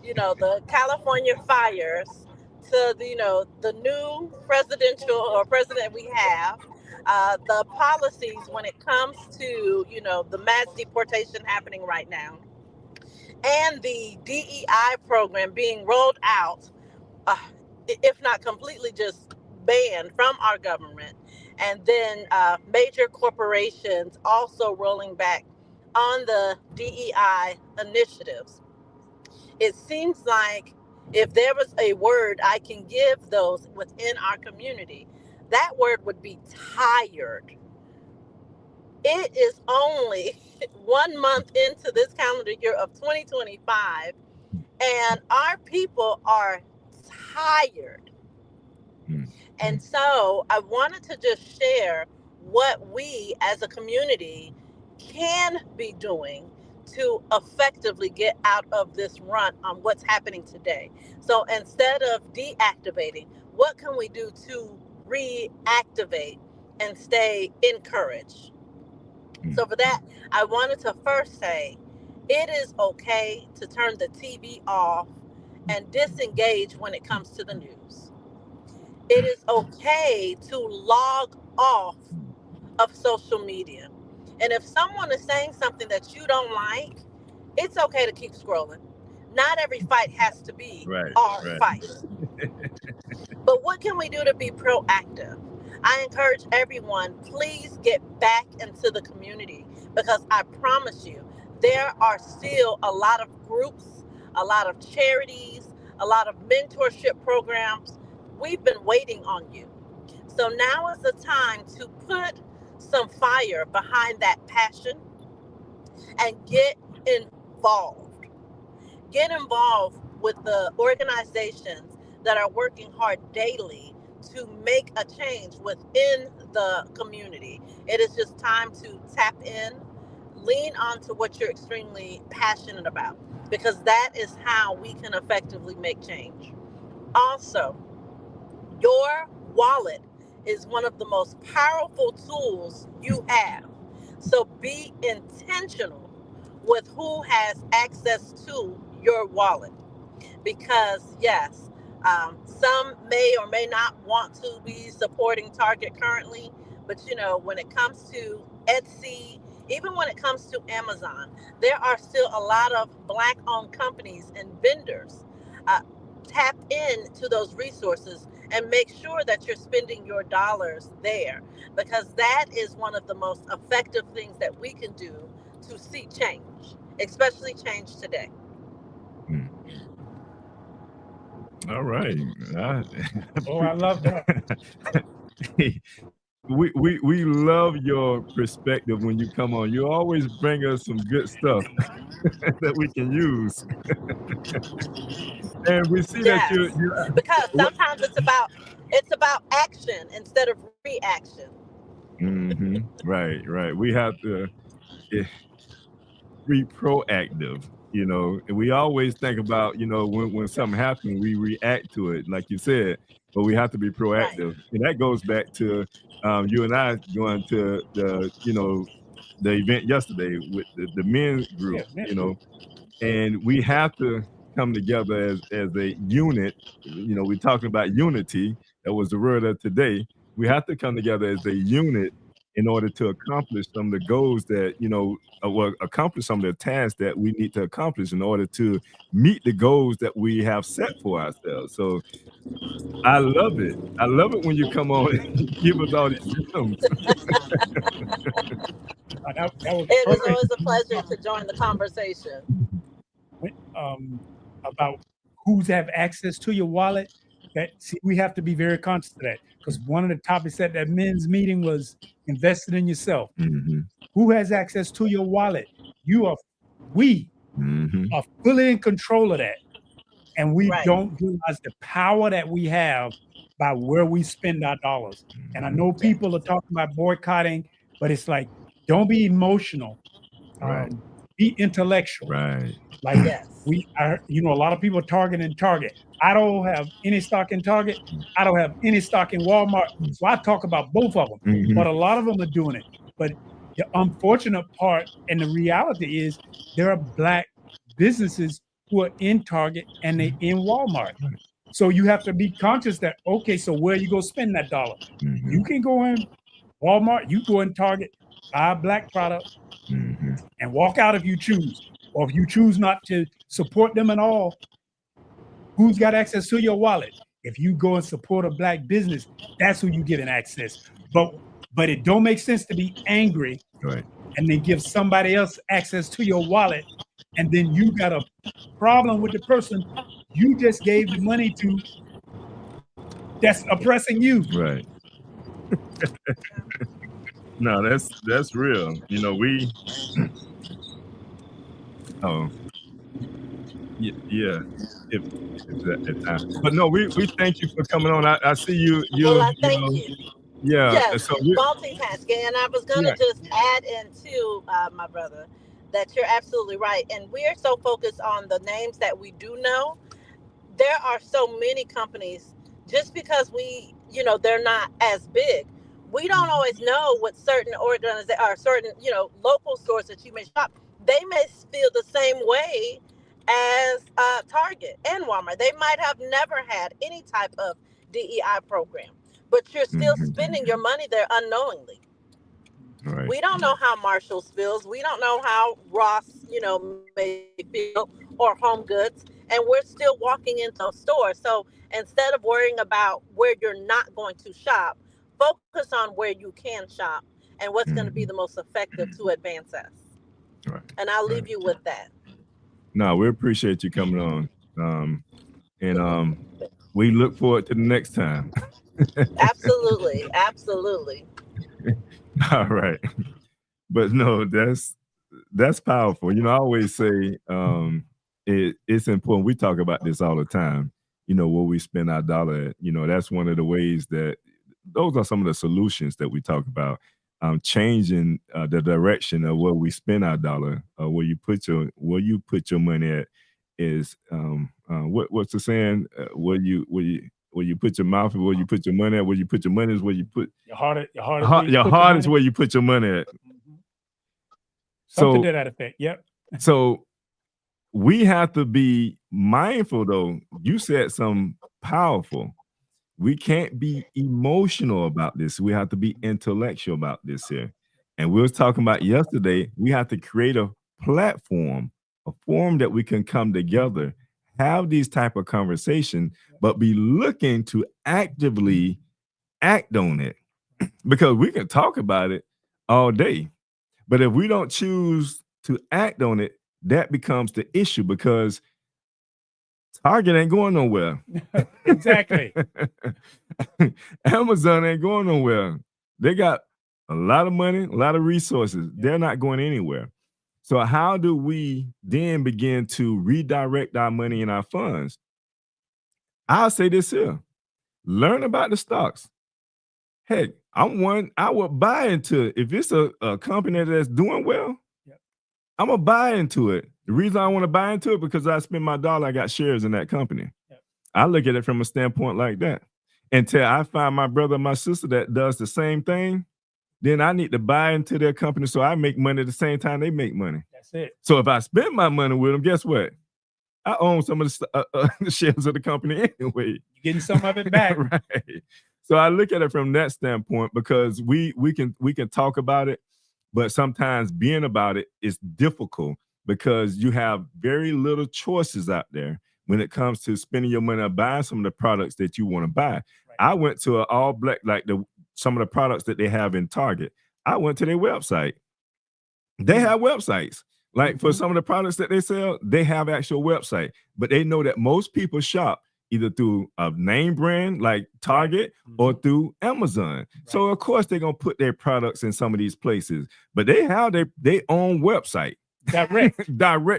the California fires to the new president we have, the policies when it comes to the mass deportation happening right now, and the DEI program being rolled out, if not completely just banned from our government, and then major corporations also rolling back on the DEI initiatives. It seems like if there was a word I can give those within our community, that word would be tired. It is only 1 month into this calendar year of 2025, and our people are tired. And so I wanted to just share what we as a community can be doing to effectively get out of this run on what's happening today. So instead of deactivating, what can we do to reactivate and stay encouraged? So for that, I wanted to first say, it is okay to turn the TV off and disengage when it comes to the news. It is okay to log off of social media. And if someone is saying something that you don't like, it's okay to keep scrolling. Not every fight has to be our fight. But what can we do to be proactive? I encourage everyone, please get back into the community, because I promise you, there are still a lot of groups, a lot of charities, a lot of mentorship programs. We've been waiting on you. So now is the time to put some fire behind that passion and get involved. Get involved with the organizations that are working hard daily to make a change within the community. It is just time to tap in, lean on to what you're extremely passionate about, because that is how we can effectively make change. Also, your wallet is one of the most powerful tools you have. So be intentional with who has access to your wallet, because yes, some may or may not want to be supporting Target currently, but when it comes to Etsy, even when it comes to Amazon, there are still a lot of Black-owned companies and vendors. Tap into those resources and make sure that you're spending your dollars there, because that is one of the most effective things that we can do to see change, especially change today. All right. I, Oh, I love that. we love your perspective when you come on. You always bring us some good stuff that we can use. And we see that Yes, you because what sometimes it's about action instead of reaction. right. We have to eh, be proactive, and we always think about, when something happens, we react to it, like you said, but we have to be Right. proactive. And that goes back to you and I going to the event yesterday with the men group, Yeah, man. and we have to come together as a unit. We're talking about unity. That was the word of today. We have to come together as a unit in order to accomplish some of the goals that accomplish some of the tasks that we need to accomplish in order to meet the goals that we have set for ourselves. So I love it. I love it when you come on and give us all these gems. That was It is perfect. always a pleasure to join the conversation. About who's have access to your wallet. We have to be very conscious of that, because one of the topics at that men's meeting was invested in yourself. Who has access to your wallet? We are fully in control of that, and we Right. don't realize the power that we have by where we spend our dollars. And I know Yes. people are talking about boycotting, but it's like, don't be emotional, Right. be intellectual. Right. Like Yes. a lot of people are targeting Target. I don't have any stock in Target. I don't have any stock in Walmart. So I talk about both of them, but a lot of them are doing it. But the unfortunate part and the reality is there are Black businesses who are in Target and they in Walmart. So you have to be conscious that, okay, so where you go spend that dollar? You can go in Walmart, you go in Target, buy a Black product, and walk out if you choose. Or if you choose not to support them at all, who's got access to your wallet? If you go and support a Black business, that's who you get an access. But it don't make sense to be angry and then give somebody else access to your wallet, and then you got a problem with the person you just gave the money to that's oppressing you. Right. No, that's real. We oh yeah, if that at time. But no, we thank you for coming on. I see Well, I thank you. yeah. Yes, And so we multitasking. And I was going to yeah. just add into my brother that you're absolutely right. And we are so focused on the names that we do know. There are so many companies, just because they're not as big. We don't always know what certain organizations or certain, local stores that you may shop, they may feel the same way as Target and Walmart. They might have never had any type of DEI program, but you're still spending your money there unknowingly. Right. We don't know how Marshalls feels. We don't know how Ross, may feel, or Home Goods, and we're still walking into a store. So instead of worrying about where you're not going to shop, focus on where you can shop and what's going to be the most effective to advance us. Right. And I'll leave you with that. No, we appreciate you coming on. And we look forward to the next time. Absolutely. Absolutely. All right. But no, that's powerful. I always say it's important. We talk about this all the time, where we spend our dollar at. That's one of the ways that those are some of the solutions that we talk about. Changing the direction of where we spend our dollar, where you put your money at is what's the saying? Where you where you put your mouth and where you put your money at. Where you put your money is where you put your heart is where your put heart is money. where you put your money at. Something So to that effect. Yep. so we have to be mindful, though. You said something powerful. We can't be emotional about this. We have to be intellectual about this here. And we was talking about yesterday, we have to create a platform, a forum that we can come together, have these type of conversation, but be looking to actively act on it. Because we can talk about it all day. But if we don't choose to act on it, that becomes the issue because Target ain't going nowhere. Exactly. Amazon ain't going nowhere. They got a lot of money, a lot of resources. They're not going anywhere. So how do we then begin to redirect our money and our funds? I'll say this here. Learn about the stocks. Heck, I would buy into it. If it's a company that's doing well, I'm gonna buy into it. The reason I want to buy into it because I spend my dollar, I got shares in that company. I look at it from a standpoint like that. Until I find my brother or my sister that does the same thing, then I need to buy into their company so I make money at the same time they make money. That's it. So if I spend my money with them, guess what? I own some of the shares of the company anyway. You're getting some of it back. Right. So I look at it from that standpoint because we can talk about it, but sometimes being about it is difficult because you have very little choices out there when it comes to spending your money or buying some of the products that you want to buy. Right. I went to an all black, like some of the products that they have in Target. I went to their website. They have websites. Like for some of the products that they sell, they have actual website, but they know that most people shop either through a name brand like Target or through Amazon. Right. So of course they're gonna put their products in some of these places, but they have their own website. Direct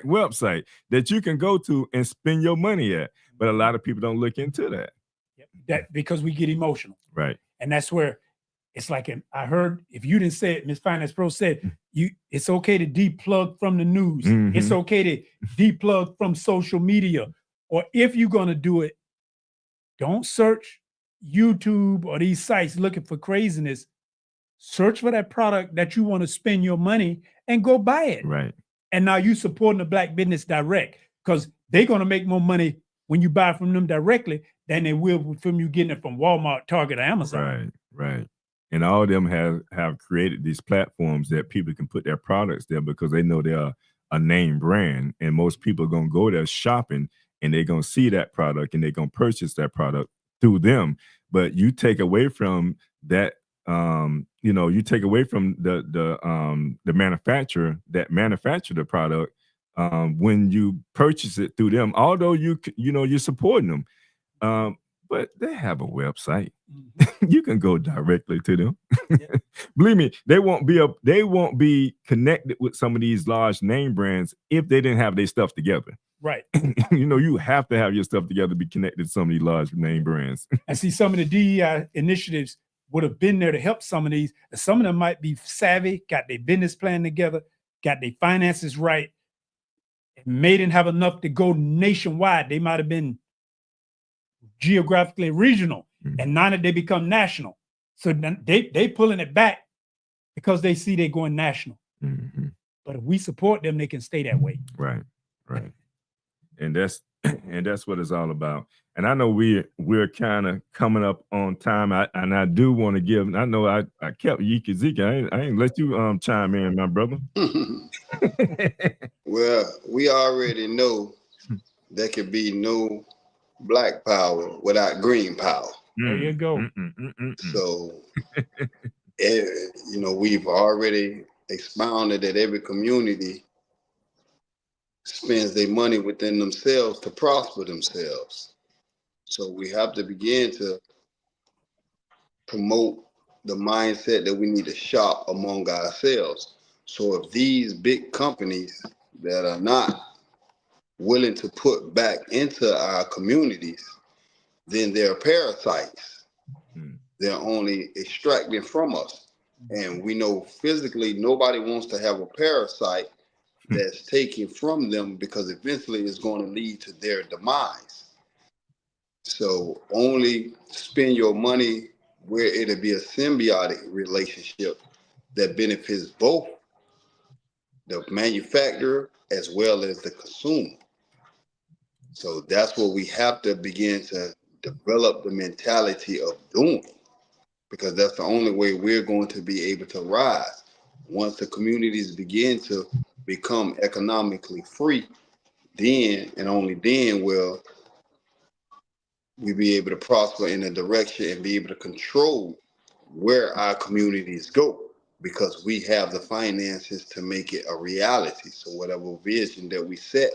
website that you can go to and spend your money at. But a lot of people don't look into that. That because we get emotional. Right. And that's where it's like I heard, if you didn't say it, Ms. Finance Pro said, it's okay to deplug from the news. It's okay to deplug from social media. Or if you're going to do it, don't search YouTube or these sites looking for craziness. Search for that product that you want to spend your money and go buy it. Right. And now you supporting the black business direct because they're going to make more money when you buy from them directly than they will from you getting it from Walmart, Target, or Amazon. Right. And all of them have created these platforms that people can put their products there because they know they're a name brand. And most people are going to go there shopping and they're going to see that product and they're going to purchase that product through them. But you take away from that, you take away from the manufacturer that manufactured the product when you purchase it through them, although you're supporting them. But they have a website. You can go directly to them. Believe me, they won't be connected with some of these large name brands if they didn't have their stuff together. Right. You have to have your stuff together to be connected to some of these large name brands. And see, some of the DEI initiatives would have been there to help some of these. And some of them might be savvy, got their business plan together, got their finances right, and may didn't have enough to go nationwide. They might have been geographically regional, and now that they become national. So they pulling it back because they see they're going national. But if we support them, they can stay that way. Right. And that's what it's all about. And I know we're kind of coming up on time. I do want to give. I know I kept Yiki Zika. I ain't let you chime in, my brother. Well, we already know there could be no black power without green power. There you go. So, we've already expounded that every community spends their money within themselves to prosper themselves. So we have to begin to promote the mindset that we need to shop among ourselves. So if these big companies that are not willing to put back into our communities, then they're parasites. They're only extracting from us. And we know physically nobody wants to have a parasite that's taken from them because eventually it's going to lead to their demise. So only spend your money where it'll be a symbiotic relationship that benefits both the manufacturer as well as the consumer. So that's what we have to begin to develop the mentality of doing, because that's the only way we're going to be able to rise. Once the communities begin to become economically free, then and only then will we be able to prosper in a direction and be able to control where our communities go, because we have the finances to make it a reality. So whatever vision that we set,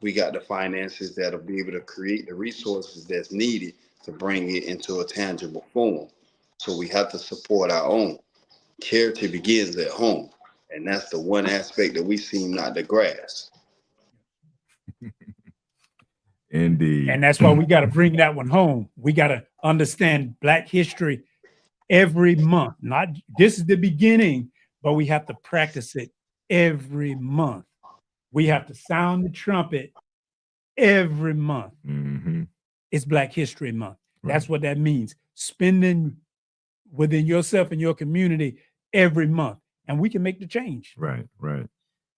we got the finances that'll be able to create the resources that's needed to bring it into a tangible form. So we have to support our own. Charity begins at home. And that's the one aspect that we seem not to grasp. Indeed. And that's why we got to bring that one home. We got to understand Black history every month. Not this is the beginning, but we have to practice it every month. We have to sound the trumpet every month. Mm-hmm. It's Black History Month. Right. That's what that means. Spending within yourself and your community every month, and we can make the change. Right, right.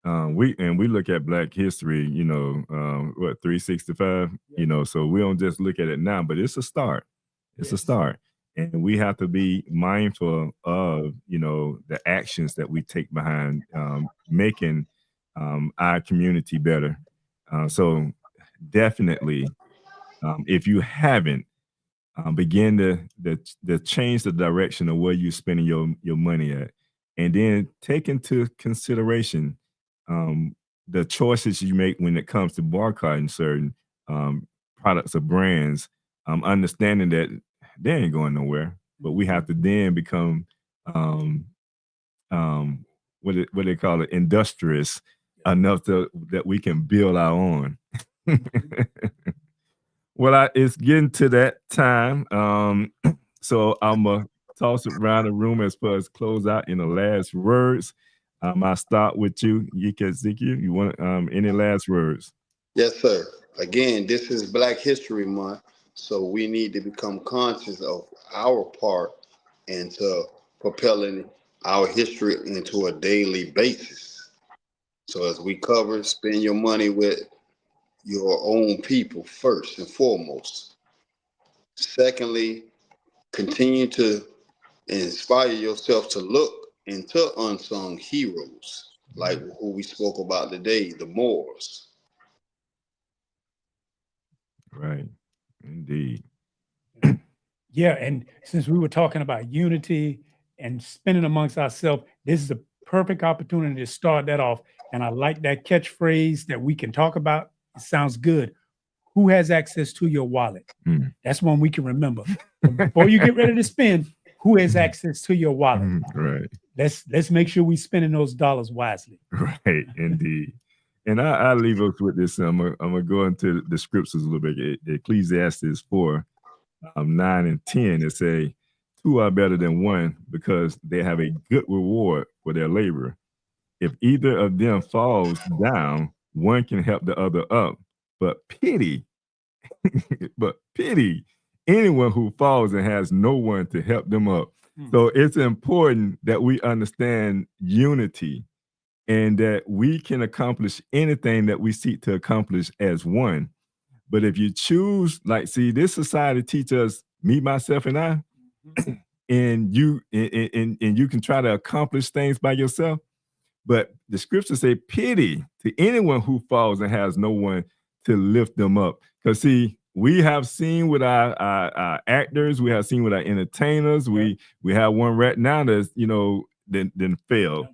We look at Black history, 365, so we don't just look at it now, but it's a start. It's a start. And we have to be mindful of, the actions that we take behind making our community better. So definitely, if you haven't, begin to change the direction of where you're spending your money at, and then take into consideration the choices you make when it comes to boycotting certain products or brands, understanding that they ain't going nowhere, but we have to then become what they call it, industrious enough that we can build our own. Well, it's getting to that time, so I'm gonna toss it around the room as far as close out in the last words. I'll start with you, Ezekiel. You want any last words? Yes, sir. Again, this is Black History Month, so we need to become conscious of our part into propelling our history into a daily basis. So as we cover, spend your money with your own people first and foremost. Secondly, continue to inspire yourself to look into unsung heroes, like who we spoke about today, the Moors. Right, indeed. Yeah, and since we were talking about unity and spending amongst ourselves, this is a perfect opportunity to start that off. And I like that catchphrase that we can talk about. It sounds good. Who has access to your wallet? That's one we can remember. Before you get ready to spend, who has access to your wallet? Right. Let's make sure we're spending those dollars wisely. Right, indeed. And I'll leave us with this. I'm gonna go into the scriptures a little bit. Ecclesiastes 4, 9 and 10. It say, 2 are better than one because they have a good reward for their labor. If either of them falls down, one can help the other up. But pity anyone who falls and has no one to help them up. So it's important that we understand unity and that we can accomplish anything that we seek to accomplish as one. But if you choose, this society teaches us, me, myself, and I, and you can try to accomplish things by yourself. But the scriptures say, pity to anyone who falls and has no one to lift them up. Because see, we have seen with our actors, we have seen with our entertainers, we have one right now that's then failed.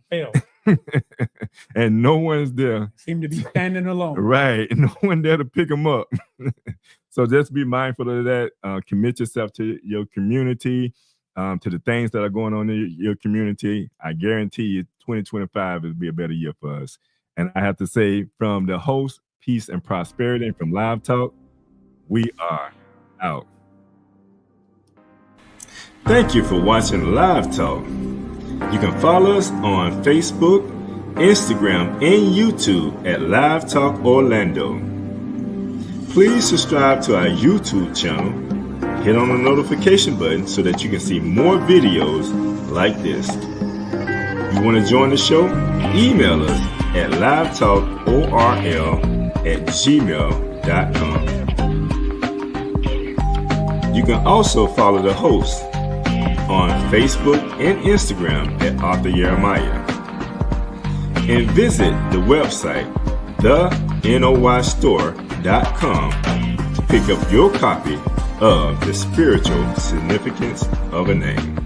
And no one's there. Seem to be standing alone. Right. No one there to pick them up. So just be mindful of that. Commit yourself to your community, to the things that are going on in your community. I guarantee you 2025 will be a better year for us. And I have to say, from the host, Peace and Prosperity, and from Live Talk, we are out. Thank you for watching Live Talk. You can follow us on Facebook, Instagram, and YouTube at Live Talk Orlando. Please subscribe to our YouTube channel. Hit on the notification button so that you can see more videos like this. You want to join the show? Email us at livetalkorl@gmail.com. You can also follow the host on Facebook and Instagram at Arthur Jeremiah. And visit the website, thenoystore.com, to pick up your copy of The Spiritual Significance of a Name.